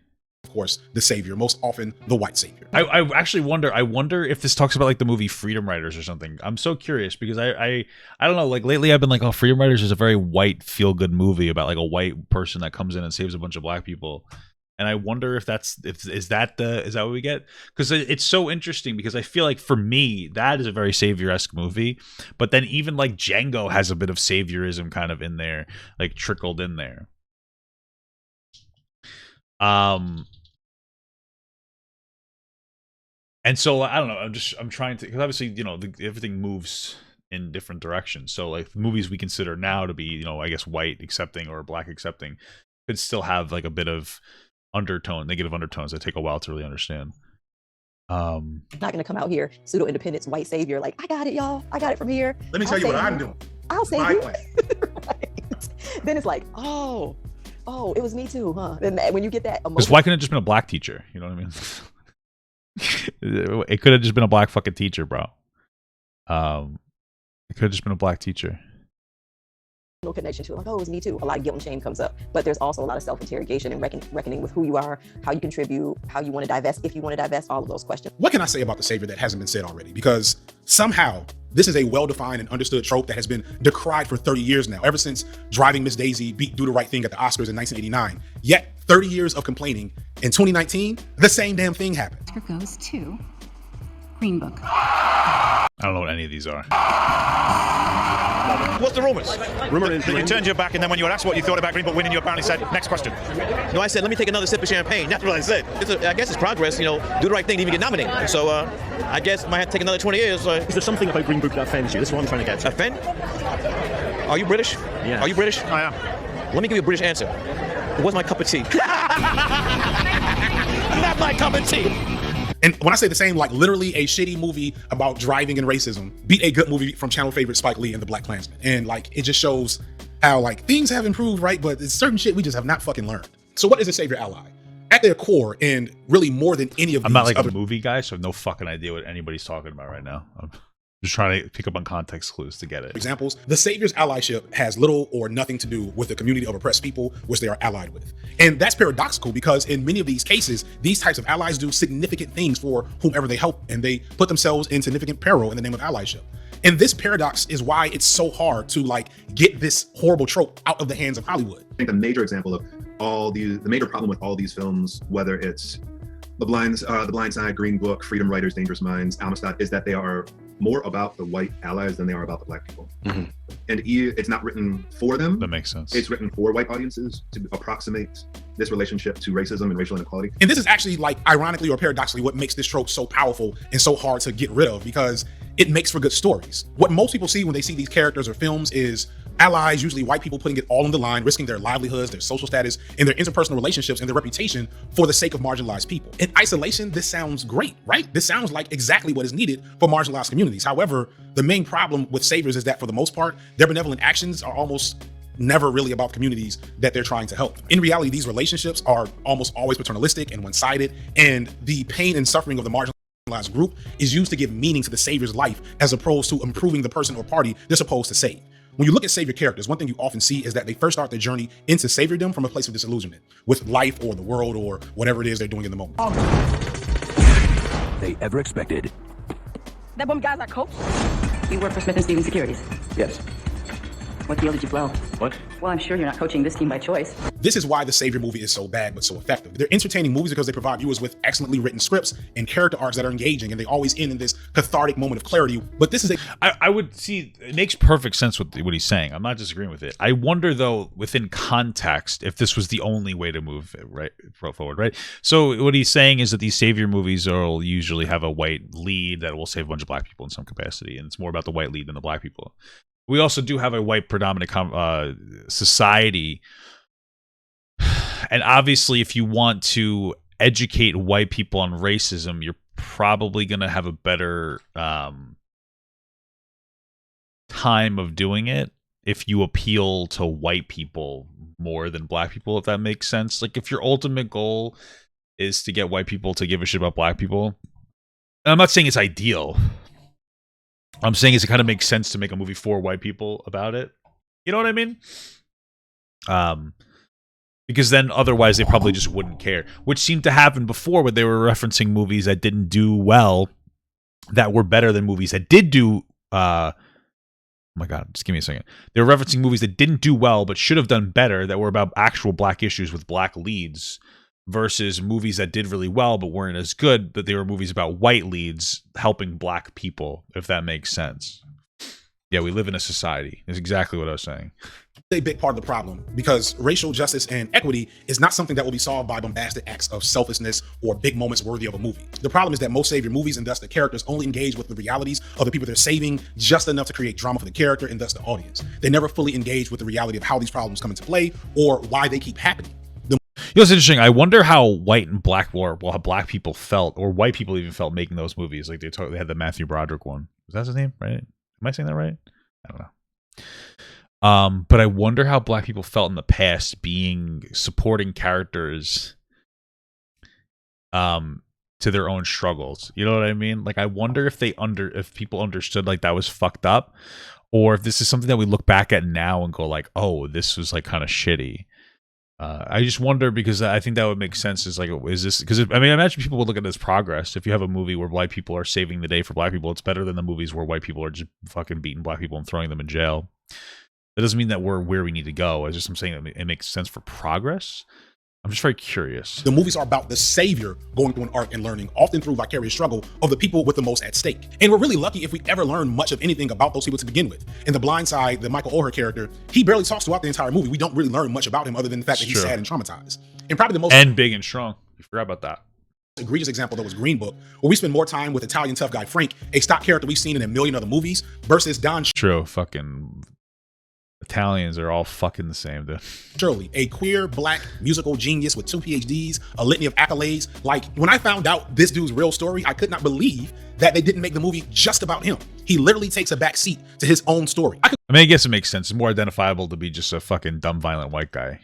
Of course, the savior, most often the white savior. I actually wonder if this talks about like the movie Freedom Writers or something. I'm so curious because I don't know, like lately I've been like, oh, Freedom Writers is a very white feel-good movie about like a white person that comes in and saves a bunch of black people. And I wonder if is that what we get? Because it's so interesting, because I feel like for me that is a very savior-esque movie, but then even like Django has a bit of saviorism kind of in there, like trickled in there. And so I don't know. I'm trying to, because obviously, you know, everything moves in different directions. So like the movies we consider now to be, you know, I guess white accepting or black accepting could still have like a bit of negative undertones that take a while to really understand. Not gonna come out here pseudo independence white savior like, I got it, y'all, I got it from here. Let me tell you what I'm doing. I'll save you. Right. Then it's like, oh, it was me too, huh? And when you get that emotion, because why couldn't it just been a black teacher? You know what I mean? It could have just been a black fucking teacher, bro. It could have just been a black teacher. No connection to, like, oh, it was me too. A lot of guilt and shame comes up, but there's also a lot of self-interrogation and reckoning with who you are, how you contribute, how you want to divest, if you want to divest, all of those questions. What can I say about the savior that hasn't been said already? Because somehow this is a well-defined and understood trope that has been decried for 30 years now, ever since Driving Miss Daisy beat Do the Right Thing at the Oscars in 1989. Yet 30 years of complaining, in 2019, the same damn thing happened. Oscar goes to Green Book. I don't know what any of these are. What's the rumours? Rumor is You turned your back, and then when you were asked what you thought about Green Book winning, you apparently said, next question. No, I said, let me take another sip of champagne. That's what I said. I guess it's progress, you know, do the right thing to even get nominated. So I guess it might have to take another 20 years. Is there something about Green Book that offends you? This is what I'm trying to get to. Offend? Are you British? Yeah. Are you British? I am. Let me give you a British answer. It was my cup of tea. Not my cup of tea. And when I say the same, like literally a shitty movie about driving and racism beat a good movie from channel favorite Spike Lee and the Black Klansman. And like, it just shows how like things have improved, right? But it's certain shit we just have not fucking learned. So what is a savior ally? At their core, and really more than any of these I'm not like other a movie guy, so I have no fucking idea what anybody's talking about right now. I'm just trying to pick up on context clues to get it. examples, the savior's allyship has little or nothing to do with the community of oppressed people which they are allied with. And that's paradoxical because in many of these cases, these types of allies do significant things for whomever they help, and they put themselves in significant peril in the name of allyship. And this paradox is why it's so hard to like get this horrible trope out of the hands of Hollywood. I think the major example of the major problem with all these films, whether it's The Blind Side, Green Book, Freedom Writers, Dangerous Minds, Amistad, is that they are more about the white allies than they are about the black people. Mm-hmm. And it's not written for them. That makes sense. It's written for white audiences to approximate this relationship to racism and racial inequality. And this is actually like ironically or paradoxically what makes this trope so powerful and so hard to get rid of, because it makes for good stories. What most people see when they see these characters or films is allies, usually white people, putting it all on the line, risking their livelihoods, their social status, and their interpersonal relationships and their reputation for the sake of marginalized people. In isolation, this sounds great, right? This sounds like exactly what is needed for marginalized communities. However, the main problem with saviors is that for the most part, their benevolent actions are almost never really about communities that they're trying to help. In reality, these relationships are almost always paternalistic and one-sided, and the pain and suffering of the marginalized group is used to give meaning to the savior's life as opposed to improving the person or party they're supposed to save. When you look at savior characters, one thing you often see is that they first start their journey into saviordom from a place of disillusionment with life or the world or whatever it is they're doing in the moment. They ever expected. That bum guy's our coach? You work for Smith & Stevens Securities? Yes. What deal did you blow? What? Well, I'm sure you're not coaching this team by choice. This is why the savior movie is so bad but so effective. They're entertaining movies because they provide viewers with excellently written scripts and character arcs that are engaging, and they always end in this cathartic moment of clarity. But this is I would see, it makes perfect sense with what he's saying. I'm not disagreeing with it. I wonder though, within context, if this was the only way to move it forward, right? So what he's saying is that these savior movies will usually have a white lead that will save a bunch of black people in some capacity, and it's more about the white lead than the black people. We also do have a white predominant society. And obviously, if you want to educate white people on racism, you're probably going to have a better time of doing it if you appeal to white people more than black people, if that makes sense. Like, if your ultimate goal is to get white people to give a shit about black people, and I'm not saying it's ideal. I'm saying it kind of makes sense to make a movie for white people about it. You know what I mean? Because then otherwise they probably just wouldn't care, which seemed to happen before when they were referencing movies that didn't do well that were better than movies that did do oh my god, just give me a second. They were referencing movies that didn't do well but should have done better, that were about actual black issues with black leads, versus movies that did really well but weren't as good, but they were movies about white leads helping black people, if that makes sense. Yeah, we live in a society. That's exactly what I was saying. A big part of the problem, because racial justice and equity is not something that will be solved by bombastic acts of selflessness or big moments worthy of a movie. The problem is that most savior movies, and thus the characters, only engage with the realities of the people they're saving just enough to create drama for the character and thus the audience. They never fully engage with the reality of how these problems come into play or why they keep happening. You know, it's interesting. I wonder how white and black, or how black people felt, or white people even felt making those movies. Like they had the Matthew Broderick one. Was that his name? Right? Am I saying that right? I don't know. But I wonder how black people felt in the past being supporting characters to their own struggles. You know what I mean? Like, I wonder if if people understood like that was fucked up, or if this is something that we look back at now and go like, oh, this was like kind of shitty. I just wonder, because I think that would make sense. Is like, is this, because I mean, I imagine people would look at this progress. If you have a movie where white people are saving the day for black people, it's better than the movies where white people are just fucking beating black people and throwing them in jail. That doesn't mean that we're where we need to go. It's just, I'm saying it makes sense for progress. I'm just very curious. The movies are about the savior going through an arc and learning, often through vicarious struggle of the people with the most at stake. And we're really lucky if we ever learn much of anything about those people to begin with. In The Blind Side, the Michael Oher character, he barely talks throughout the entire movie. We don't really learn much about him other than the fact that he's sad and traumatized. And probably the most— And big and strong. You forgot about that. Egregious example though was Green Book, where we spend more time with Italian tough guy Frank, a stock character we've seen in a million other movies, versus Don True. Fucking Italians are all fucking the same, dude. Shirley, a queer black musical genius with 2 PhDs, a litany of accolades. Like, when I found out this dude's real story, I could not believe that they didn't make the movie just about him. He literally takes a back seat to his own story. I mean, I guess it makes sense. It's more identifiable to be just a fucking dumb, violent white guy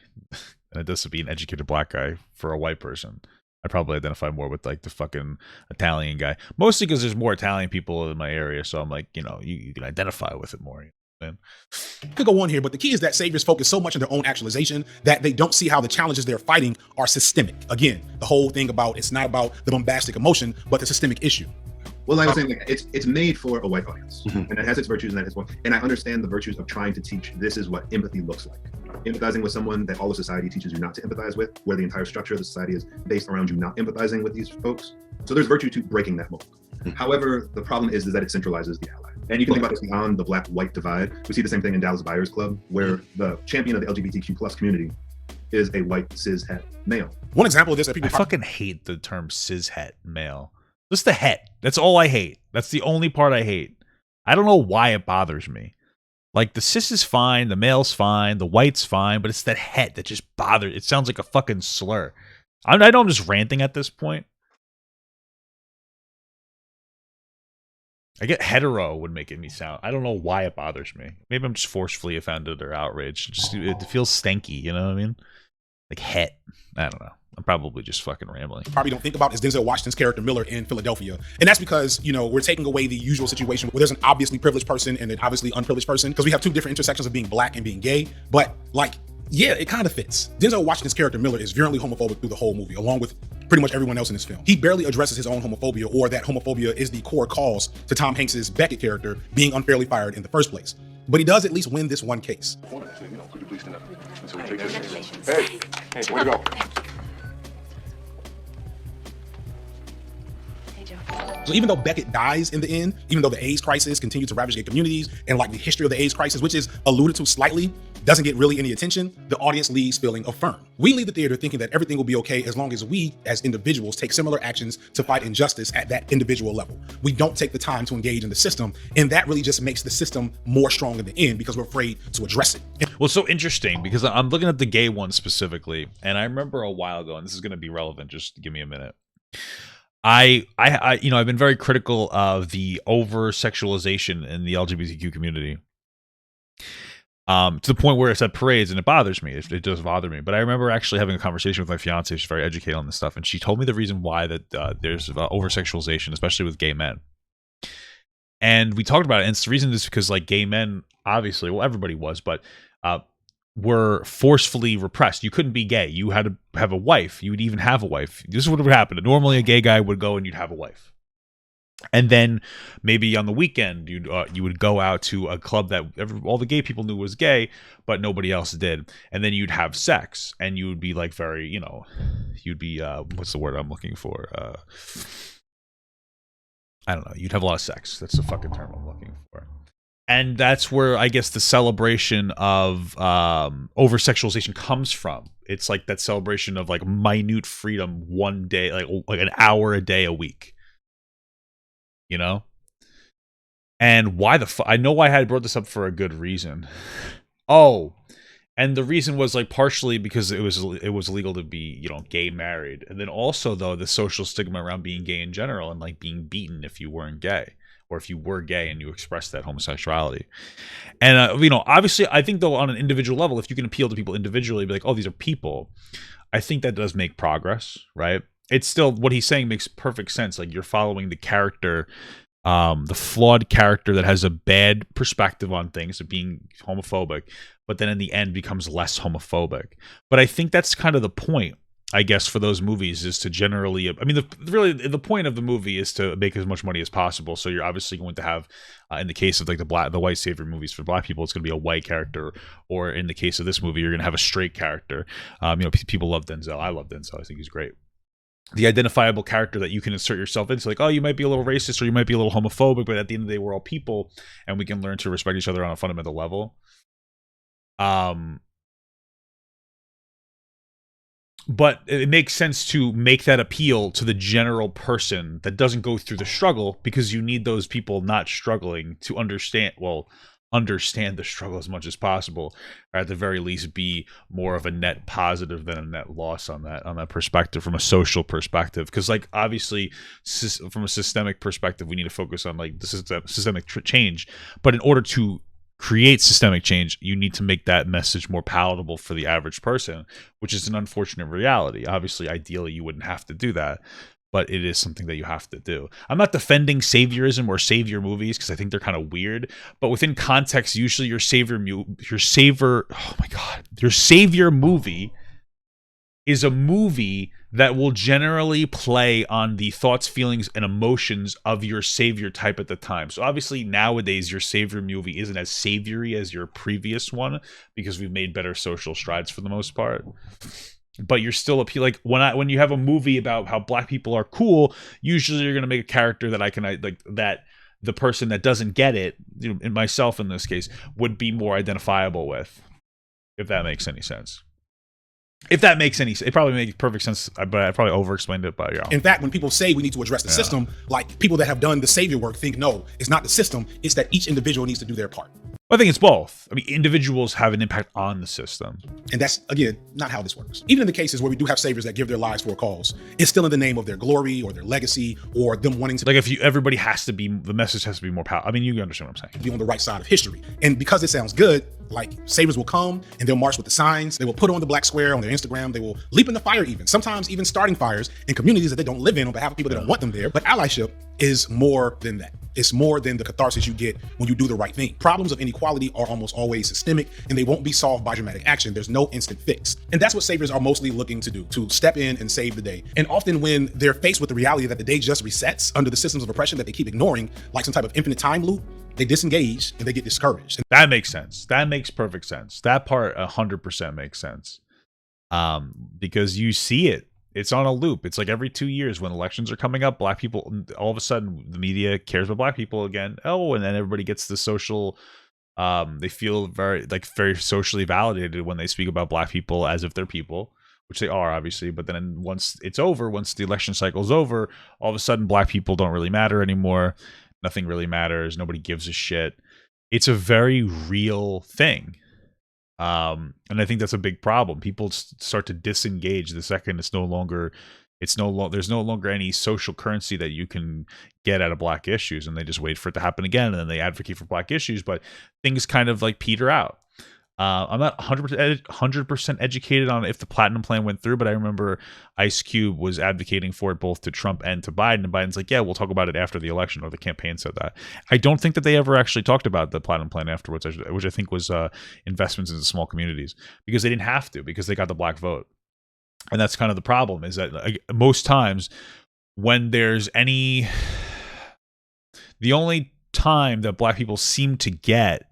than it does to be an educated black guy for a white person. I probably identify more with like the fucking Italian guy, mostly because there's more Italian people in my area. So I'm like, you know, you can identify with it more. Man. Could go on here, but the key is that saviors focus so much on their own actualization that they don't see how the challenges they're fighting are systemic. Again, the whole thing about it's not about the bombastic emotion, but the systemic issue. Well, like I was saying, like, it's made for a white audience, and it has its virtues and that has one. And I understand the virtues of trying to teach this is what empathy looks like. Empathizing with someone that all of society teaches you not to empathize with, where the entire structure of the society is based around you not empathizing with these folks. So there's virtue to breaking that mold. However, the problem is that it centralizes the ally. And you can think about this beyond the black-white divide. We see the same thing in Dallas Buyers Club, where the champion of the LGBTQ plus community is a white cishet male. One example of this that I fucking hate the term cishet male. Just the het. That's all I hate. That's the only part I hate. I don't know why it bothers me. Like, the cis is fine, the male's fine, the white's fine, but it's that het that just bothers. It sounds like a fucking slur. I know I'm just ranting at this point. I get hetero would make it me sound. I don't know why it bothers me. Maybe I'm just forcefully offended or outraged. It feels stanky, you know what I mean? Like het. I don't know. I'm probably just fucking rambling. Probably don't think about is Denzel Washington's character Miller in Philadelphia. And that's because, you know, we're taking away the usual situation where there's an obviously privileged person and an obviously unprivileged person, because we have two different intersections of being black and being gay. But like, yeah, it kind of fits. Denzel Washington's character Miller is virulently homophobic through the whole movie, along with pretty much everyone else in this film. He barely addresses his own homophobia, or that homophobia is the core cause to Tom Hanks's Beckett character being unfairly fired in the first place. But he does at least win this one case. Could you please stand up? So we take this. Hey, way to go. So even though Beckett dies in the end, even though the AIDS crisis continued to ravage gay communities, and like the history of the AIDS crisis, which is alluded to slightly, doesn't get really any attention, the audience leaves feeling affirmed. We leave the theater thinking that everything will be okay as long as we, as individuals, take similar actions to fight injustice at that individual level. We don't take the time to engage in the system, and that really just makes the system more strong in the end because we're afraid to address it. Well, it's so interesting because I'm looking at the gay one specifically, and I remember a while ago, and this is going to be relevant, just give me a minute. I you know, I've been very critical of the over-sexualization in the LGBTQ community, to the point where it's at parades and it bothers me. It does bother me. But I remember actually having a conversation with my fiance. She's very educated on this stuff, and she told me the reason why that there's over-sexualization, especially with gay men. And we talked about it, and the reason is because like gay men, obviously, well, everybody was, but were forcefully repressed. You couldn't be gay. You had to have a wife. You would even have a wife. This is what would happen. Normally, a gay guy would go and you'd have a wife. And then maybe on the weekend, you would go out to a club that all the gay people knew was gay, but nobody else did. And then you'd have sex, and you would be like very, you know, you'd be what's the word I'm looking for? I don't know. You'd have a lot of sex. That's the fucking term I'm looking for. And that's where I guess the celebration of over-sexualization comes from. It's like that celebration of like minute freedom one day, like an hour a day a week. You know? And why the fuck? I know I had brought this up for a good reason. Oh, and the reason was like partially because it was illegal to be, you know, gay married. And then also though the social stigma around being gay in general and like being beaten if you weren't gay. Or if you were gay and you expressed that homosexuality. And, you know, obviously, I think, though, on an individual level, if you can appeal to people individually, be like, oh, these are people, I think that does make progress, right? It's still, what he's saying makes perfect sense. Like, you're following the character, the flawed character that has a bad perspective on things, of being homophobic, but then in the end becomes less homophobic. But I think that's kind of the point. I guess, for those movies is to generally, I mean, really the point of the movie is to make as much money as possible. So you're obviously going to have, in the case of like the white savior movies for black people, it's going to be a white character, or in the case of this movie, you're going to have a straight character. People love Denzel. I love Denzel. I think he's great. The identifiable character that you can insert yourself into, like, oh, you might be a little racist or you might be a little homophobic, but at the end of the day, we're all people, and we can learn to respect each other on a fundamental level. But it makes sense to make that appeal to the general person that doesn't go through the struggle, because you need those people not struggling to understand the struggle as much as possible, or at the very least be more of a net positive than a net loss on that perspective, from a social perspective. Because, like, obviously from a systemic perspective, we need to focus on like the systemic change, but in order to create systemic change, you need to make that message more palatable for the average person, which is an unfortunate reality. Obviously, ideally, you wouldn't have to do that, but it is something that you have to do. I'm not defending saviorism or savior movies, because I think they're kind of weird, but within context, usually your savior movie is a movie that will generally play on the thoughts, feelings, and emotions of your savior type at the time. So obviously nowadays your savior movie isn't as savory as your previous one, because we've made better social strides for the most part. But you're still like when you have a movie about how black people are cool, usually you're gonna make a character that that the person that doesn't get it, and myself in this case, would be more identifiable with, if that makes any sense. If that makes any sense. It probably makes perfect sense, but I probably over-explained it. But yeah. In fact, when people say we need to address the system, like people that have done the savior work think, no, it's not the system. It's that each individual needs to do their part. I think it's both. I mean, individuals have an impact on the system. And that's, again, not how this works. Even in the cases where we do have saviors that give their lives for a cause, it's still in the name of their glory or their legacy or them wanting to... Like, if everybody has to be... The message has to be more powerful. I mean, you understand what I'm saying. Be on the right side of history. And because it sounds good, like, saviors will come and they'll march with the signs. They will put on the black square on their Instagram. They will leap in the fire even. Sometimes even starting fires in communities that they don't live in on behalf of people that don't want them there. But allyship is more than that. It's more than the catharsis you get when you do the right thing. Problems of inequality are almost always systemic, and they won't be solved by dramatic action. There's no instant fix. And that's what saviors are mostly looking to do, to step in and save the day. And often when they're faced with the reality that the day just resets under the systems of oppression that they keep ignoring, like some type of infinite time loop, they disengage and they get discouraged. That makes sense. That makes perfect sense. That part 100% makes sense. Because you see it. It's on a loop. It's like every 2 years when elections are coming up, black people, all of a sudden the media cares about black people again. Oh, and then everybody gets the social, they feel very socially validated when they speak about black people as if they're people, which they are obviously. But then once it's over, once the election cycle's over, all of a sudden black people don't really matter anymore. Nothing really matters. Nobody gives a shit. It's a very real thing. And I think that's a big problem. People start to disengage the second there's no longer any social currency that you can get out of black issues, and they just wait for it to happen again, and then they advocate for black issues, but things kind of like peter out. I'm not 100% educated on if the platinum plan went through, but I remember Ice Cube was advocating for it both to Trump and to Biden, and Biden's like, yeah, we'll talk about it after the election, or the campaign said that. I don't think that they ever actually talked about the platinum plan afterwards, which I think was investments into small communities, because they didn't have to, because they got the black vote. And that's kind of the problem, is that most times when there's the only time that black people seem to get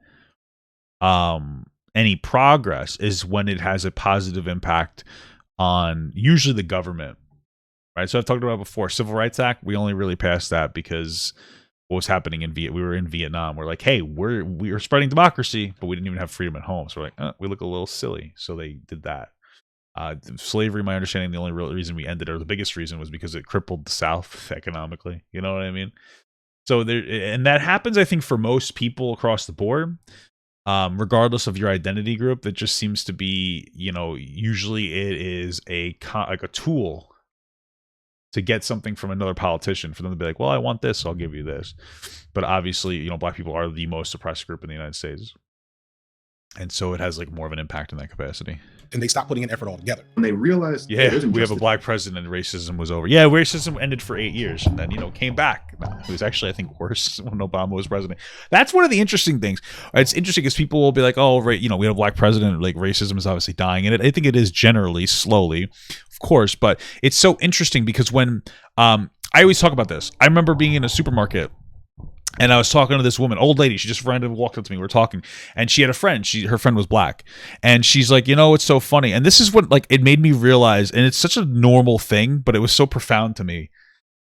any progress is when it has a positive impact on usually the government, right? So I've talked about before, Civil Rights Act, we only really passed that because what was happening in we were in Vietnam. We're like, hey, we are spreading democracy, but we didn't even have freedom at home. So we're like, we look a little silly. So they did that. Slavery, my understanding, the only real reason we ended, or the biggest reason, was because it crippled the South economically. You know what I mean? So and that happens, I think, for most people across the board. Regardless of your identity group, that just seems to be, usually it is a tool to get something from another politician, for them to be like, well, I want this, so I'll give you this. But obviously, black people are the most oppressed group in the United States. And so it has like more of an impact in that capacity. And they stopped putting in effort altogether. When they realized, yeah, we have a black president, racism was over. Yeah, racism ended for 8 years and then, you know, came back. It was actually, I think, worse when Obama was president. That's one of the interesting things. It's interesting because people will be like, oh, right, you know, we have a black president, like racism is obviously dying. And I think it is generally, slowly, of course, but it's so interesting because when, I always talk about this. I remember being in a supermarket and I was talking to this woman, old lady. She just randomly walked up to me. We were talking, and she had a friend. Her friend was black, and she's like, you know, it's so funny. And this is what, like, it made me realize, and it's such a normal thing, but it was so profound to me.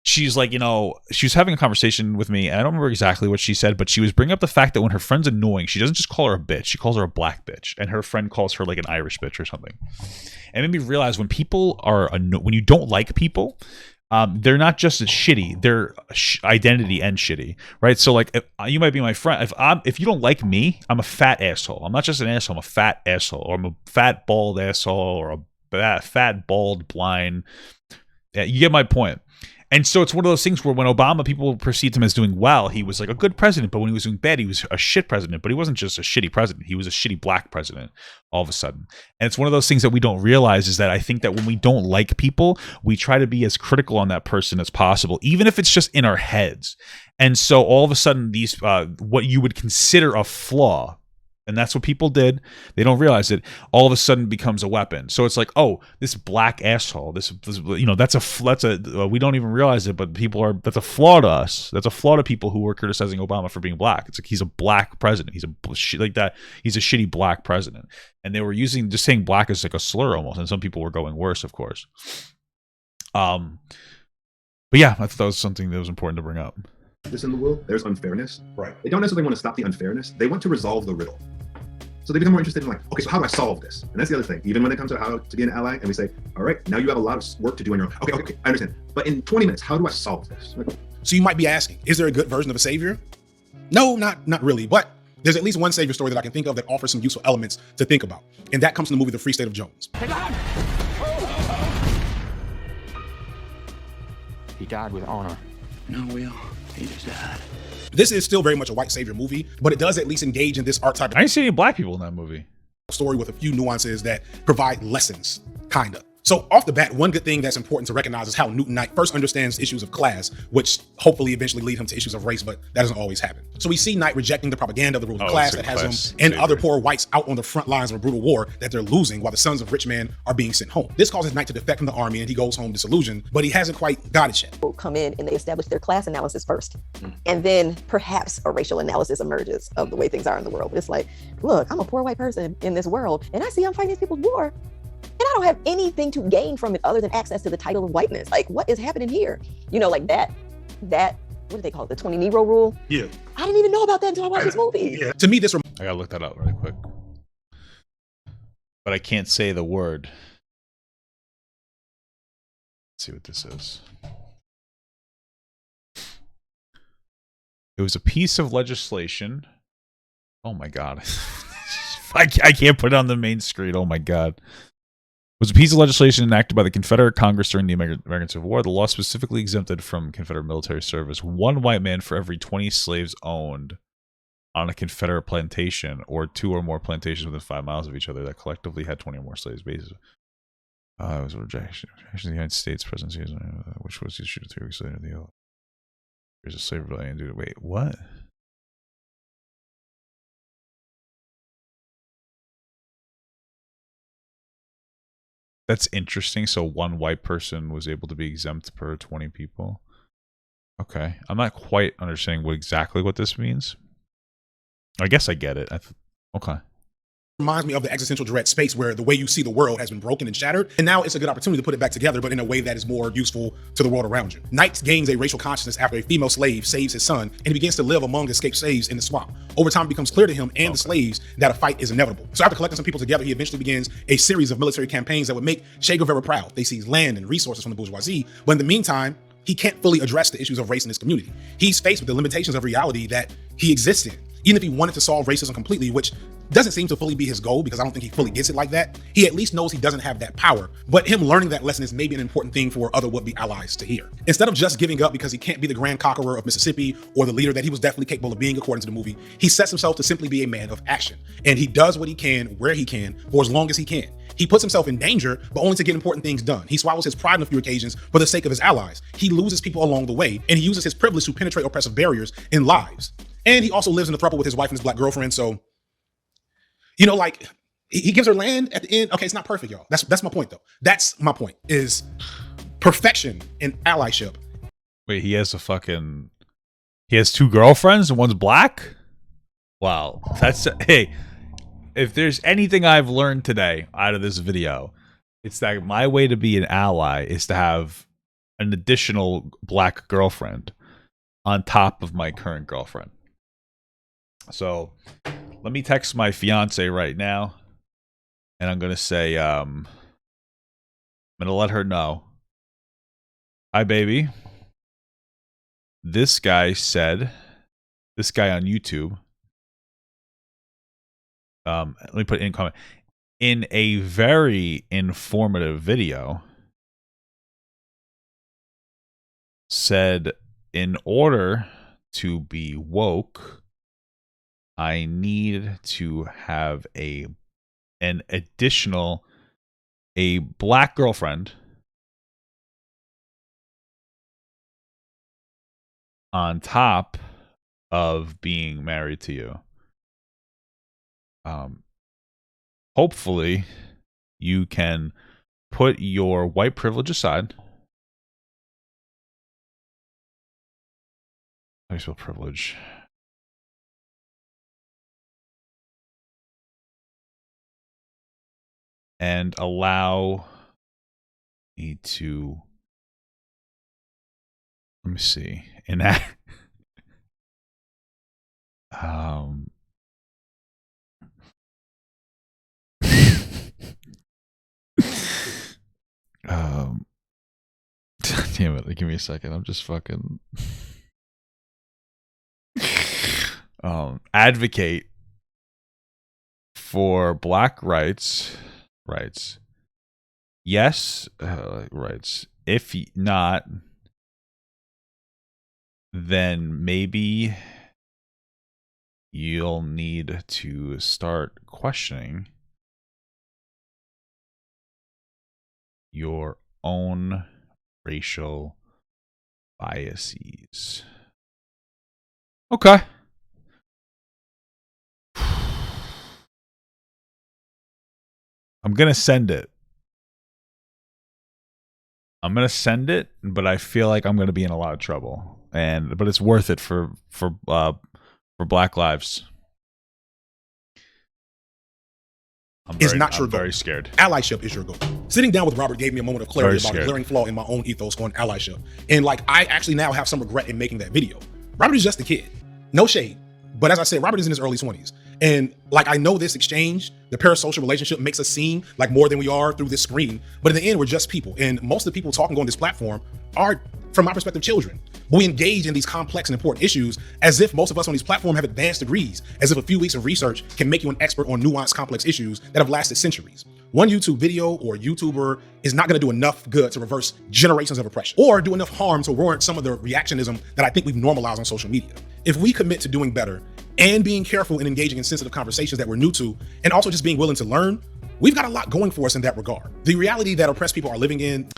She's like, you know, she was having a conversation with me, and I don't remember exactly what she said, but she was bringing up the fact that when her friend's annoying, she doesn't just call her a bitch. She calls her a black bitch, and her friend calls her like an Irish bitch or something. And it made me realize when people are when you don't like people. They're not just shitty; they're identity and shitty, right? So, like, you might be my friend. If you don't like me, I'm a fat asshole. I'm not just an asshole; I'm a fat asshole, or I'm a fat bald asshole, or a fat bald blind. Yeah, you get my point. And so it's one of those things where when Obama, people perceived him as doing well, he was like a good president, but when he was doing bad, he was a shit president. But he wasn't just a shitty president; he was a shitty black president all of a sudden. And it's one of those things that we don't realize is that I think that when we don't like people, we try to be as critical on that person as possible, even if it's just in our heads. And so all of a sudden, these what you would consider a flaw. And that's what people did. They don't realize it. All of a sudden becomes a weapon. So it's like, oh, this black asshole. This you know, that's a we don't even realize it, but that's a flaw to us. That's a flaw to people who were criticizing Obama for being black. It's like he's a black president. He's like that. He's a shitty black president. And they were just saying black as like a slur almost. And some people were going worse, of course. But yeah, I thought that was something that was important to bring up. This in the world, there's unfairness. Right. They don't necessarily want to stop the unfairness. They want to resolve the riddle. So they become more interested in like, okay, so how do I solve this? And that's the other thing. Even when it comes to how to be an ally, and we say, all right, now you have a lot of work to do on your own. Okay, I understand. But in 20 minutes, how do I solve this? Like, so you might be asking, is there a good version of a savior? No, not really. But there's at least one savior story that I can think of that offers some useful elements to think about. And that comes from the movie The Free State of Jones. He died with honor. No, Will. He just died. This is still very much a white savior movie, but it does at least engage in this archetype. I didn't see any black people in that movie. Story with a few nuances that provide lessons, kind of. So off the bat, one good thing that's important to recognize is how Newton Knight first understands issues of class, which hopefully eventually lead him to issues of race, but that doesn't always happen. So we see Knight rejecting the propaganda of the ruling class that has him and other poor whites out on the front lines of a brutal war that they're losing while the sons of rich men are being sent home. This causes Knight to defect from the army and he goes home disillusioned, but he hasn't quite got it yet. People come in and they establish their class analysis first. And then perhaps a racial analysis emerges of the way things are in the world. It's like, look, I'm a poor white person in this world and I see I'm fighting these people's war. And I don't have anything to gain from it other than access to the title of whiteness. Like, what is happening here? You know, like that, what do they call it? The 20 Negro rule? Yeah. I didn't even know about that until I watched this movie. Yeah. To me, I gotta look that up really quick. But I can't say the word. Let's see what this is. It was a piece of legislation. Oh my God. I can't put it on the main screen. Oh my God. It was a piece of legislation enacted by the Confederate Congress during the American Civil War. The law specifically exempted from Confederate military service one white man for every 20 slaves owned on a Confederate plantation, or 2 or more plantations within 5 miles of each other that collectively had 20 or more slaves. Basis. It was a rejection of the United States presidency, which was issued 3 weeks later. There's a slave rebellion. Dude, wait, what? That's interesting. So one white person was able to be exempt per 20 people. Okay. I'm not quite understanding exactly what this means. I guess I get it. Okay. Reminds me of the existential dread space where the way you see the world has been broken and shattered. And now it's a good opportunity to put it back together, but in a way that is more useful to the world around you. Knight gains a racial consciousness after a female slave saves his son, and he begins to live among escaped slaves in the swamp. Over time, it becomes clear to him and the slaves that a fight is inevitable. So after collecting some people together, he eventually begins a series of military campaigns that would make Che Guevara proud. They seize land and resources from the bourgeoisie, but in the meantime, he can't fully address the issues of race in his community. He's faced with the limitations of reality that he exists in. Even if he wanted to solve racism completely, which doesn't seem to fully be his goal because I don't think he fully gets it like that. He at least knows he doesn't have that power, but him learning that lesson is maybe an important thing for other would-be allies to hear. Instead of just giving up because he can't be the grand conqueror of Mississippi or the leader that he was definitely capable of being according to the movie, he sets himself to simply be a man of action. And he does what he can, where he can, for as long as he can. He puts himself in danger, but only to get important things done. He swallows his pride on a few occasions for the sake of his allies. He loses people along the way, and he uses his privilege to penetrate oppressive barriers in lives. And he also lives in a throuple with his wife and his black girlfriend, so you know, like, he gives her land at the end. Okay, it's not perfect, y'all. That's my point, though. That's my point, is perfection in allyship. Wait, he has two girlfriends and one's black? Wow. Hey, if there's anything I've learned today out of this video, it's that my way to be an ally is to have an additional black girlfriend on top of my current girlfriend. So let me text my fiance right now, and I'm going to say, I'm going to let her know. Hi, baby. This guy on YouTube, let me put it in comment, in a very informative video, said, in order to be woke, I need to have a black girlfriend on top of being married to you. Hopefully you can put your white privilege aside. How do you spell privilege? And allow me to, let me see, enact damn it, give me a second, I'm just fucking advocate for black rights. Yes, rights. If not, then maybe you'll need to start questioning your own racial biases. Okay. I'm going to send it. But I feel like I'm going to be in a lot of trouble. But it's worth it for Black Lives. I'm very scared. Allyship is your goal. Sitting down with Robert gave me a moment of clarity about a glaring flaw in my own ethos on allyship. And like, I actually now have some regret in making that video. Robert is just a kid. No shade. But as I said, Robert is in his early 20s. And like, I know this exchange, the parasocial relationship makes us seem like more than we are through this screen. But in the end, we're just people. And most of the people talking on this platform are, from my perspective, children. But we engage in these complex and important issues as if most of us on these platforms have advanced degrees, as if a few weeks of research can make you an expert on nuanced, complex issues that have lasted centuries. One YouTube video or YouTuber is not going to do enough good to reverse generations of oppression or do enough harm to warrant some of the reactionism that I think we've normalized on social media. If we commit to doing better and being careful and engaging in sensitive conversations that we're new to, and also just being willing to learn, we've got a lot going for us in that regard. The reality that oppressed people are living in.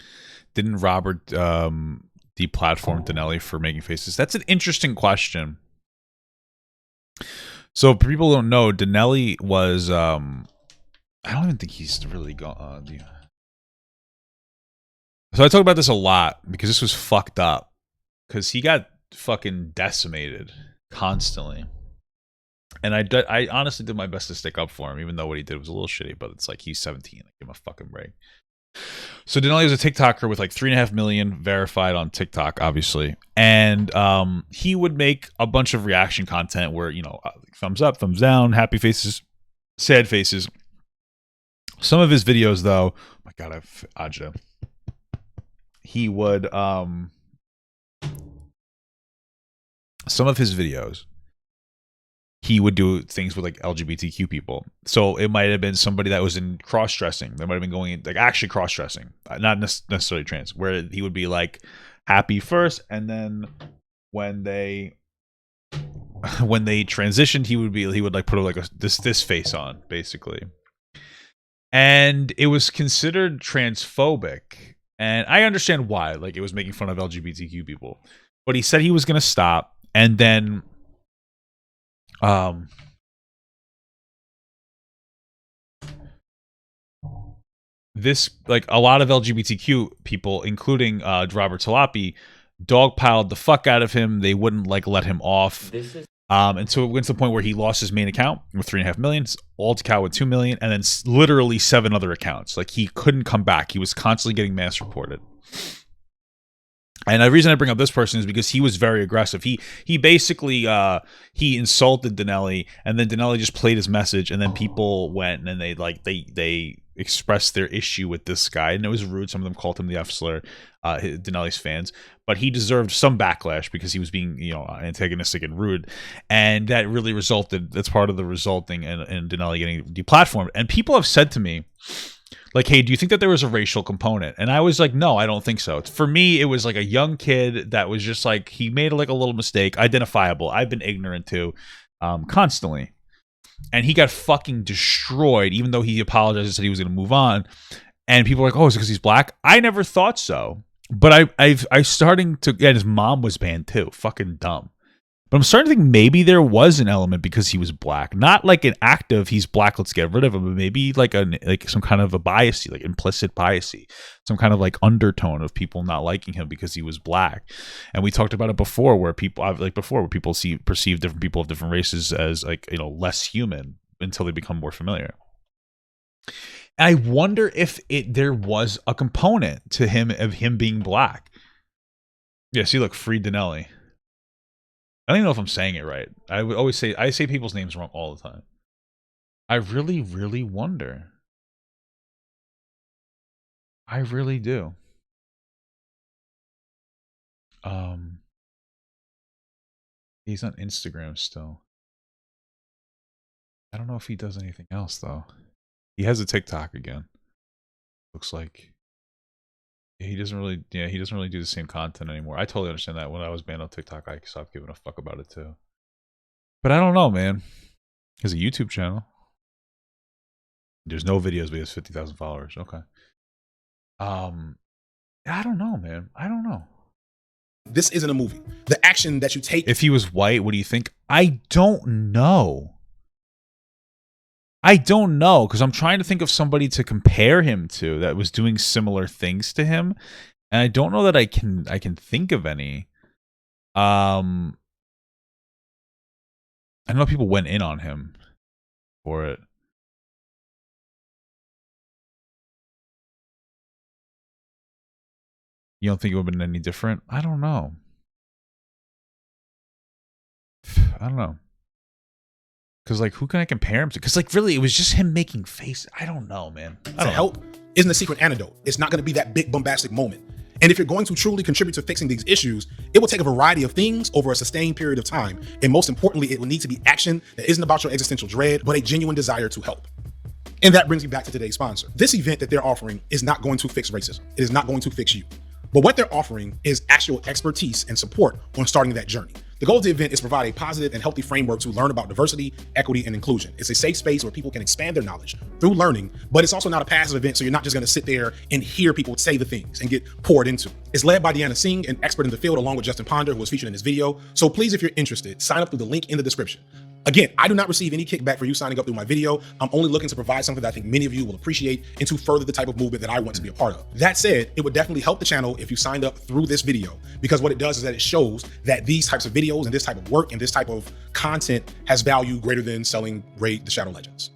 Didn't Robert deplatform Dinelli for making faces? That's an interesting question. So for people who don't know, Dinelli was I don't even think he's really gone. So I talk about this a lot because this was fucked up. Because he got fucking decimated constantly. And I honestly did my best to stick up for him, even though what he did was a little shitty. But it's like, he's 17. Like, give him a fucking break. So Denali was a TikToker with like 3.5 million verified on TikTok, obviously. And he would make a bunch of reaction content where, you know, thumbs up, thumbs down, happy faces, sad faces. Some of his videos, though, oh my God, I've agita. He would some of his videos, he would do things with like LGBTQ people. So it might have been somebody that was in cross-dressing. They might have been going like actually cross-dressing, not necessarily trans, where he would be like happy first, and then when they transitioned, he would like put like this face on basically. And it was considered transphobic. And I understand why, like it was making fun of LGBTQ people. But he said he was going to stop, and then this, like a lot of LGBTQ people, including Robert Talapi, dogpiled the fuck out of him. They wouldn't like let him off. And so it went to the point where he lost his main account with 3.5 million, alt account with 2 million, and then literally 7 other accounts. Like he couldn't come back. He was constantly getting mass reported. And the reason I bring up this person is because he was very aggressive. He basically he insulted Dinelli, and then Dinelli just played his message, and then people went and they expressed their issue with this guy, and it was rude. Some of them called him the F slur, Dinelli's fans, but he deserved some backlash because he was being, you know, antagonistic and rude, and that really resulted. That's part of the resulting in Dinelli getting deplatformed. And people have said to me, like, hey, do you think that there was a racial component? And I was like, no, I don't think so. For me, it was like a young kid that was just like, he made like a little mistake, identifiable. I've been ignorant to constantly. And he got fucking destroyed, even though he apologized and said he was going to move on. And people were like, oh, is it because he's black? I never thought so. But I starting to, and his mom was banned too. Fucking dumb. But I'm starting to think maybe there was an element because he was black, not like an active he's black, let's get rid of him, but maybe like some kind of a bias, like implicit bias, some kind of like undertone of people not liking him because he was black. And we talked about it before, where people perceive different people of different races as like, you know, less human until they become more familiar. And I wonder if there was a component to him of him being black. Yeah, see, look, free Dinelli. I don't even know if I'm saying it right. I say people's names wrong all the time. I really, really wonder. I really do. He's on Instagram still. I don't know if he does anything else though. He has a TikTok again. Looks like. He doesn't really do the same content anymore. I totally understand that. When I was banned on TikTok, I stopped giving a fuck about it too. But I don't know, man. He has a YouTube channel. There's no videos, but he has 50,000 followers. Okay. I don't know, man. I don't know. This isn't a movie. The action that you take. If he was white, what do you think? I don't know. I don't know, because I'm trying to think of somebody to compare him to that was doing similar things to him, and I don't know that I can think of any. I know people went in on him for it. You don't think it would have been any different? I don't know. I don't know. Because, like, who can I compare him to? Because, like, really, it was just him making faces. I don't know, man. Help isn't a secret antidote. It's not going to be that big bombastic moment. And if you're going to truly contribute to fixing these issues, it will take a variety of things over a sustained period of time. And most importantly, it will need to be action that isn't about your existential dread, but a genuine desire to help. And that brings me back to today's sponsor. This event that they're offering is not going to fix racism. It is not going to fix you. But what they're offering is actual expertise and support on starting that journey. The goal of the event is to provide a positive and healthy framework to learn about diversity, equity, and inclusion. It's a safe space where people can expand their knowledge through learning, but it's also not a passive event, so you're not just going to sit there and hear people say the things and get poured into. It's led by Deanna Singh, an expert in the field, along with Justin Ponder, who was featured in this video. So please, if you're interested, sign up through the link in the description. Again, I do not receive any kickback for you signing up through my video. I'm only looking to provide something that I think many of you will appreciate and to further the type of movement that I want to be a part of. That said, it would definitely help the channel if you signed up through this video, because what it does is that it shows that these types of videos and this type of work and this type of content has value greater than selling Raid the Shadow Legends.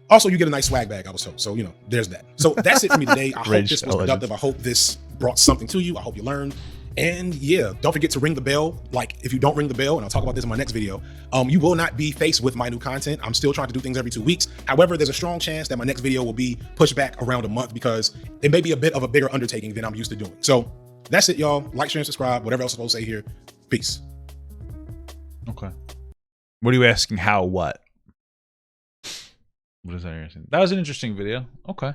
Also, you get a nice swag bag, I was told. So, you know, there's that. So that's it for me today. I hope this was productive. I hope this brought something to you. I hope you learned. And yeah, don't forget to ring the bell. Like, if you don't ring the bell, and I'll talk about this in my next video, you will not be faced with my new content. I'm still trying to do things every 2 weeks. However, there's a strong chance that my next video will be pushed back around a month because it may be a bit of a bigger undertaking than I'm used to doing. So that's it, y'all. Like, share, and subscribe. Whatever else I'm supposed to say here. Peace. Okay. What are you asking? How? What? What is that interesting? That was an interesting video. Okay.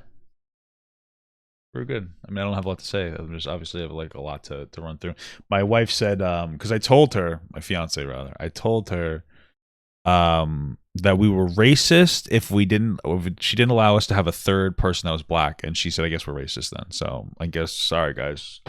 Very good. I mean, I don't have a lot to say. I just obviously have like a lot to run through. My wife said, because I told her, my fiance rather, I told her that we were racist if she didn't allow us to have a third person that was black, and she said, I guess we're racist then. So I guess, sorry guys.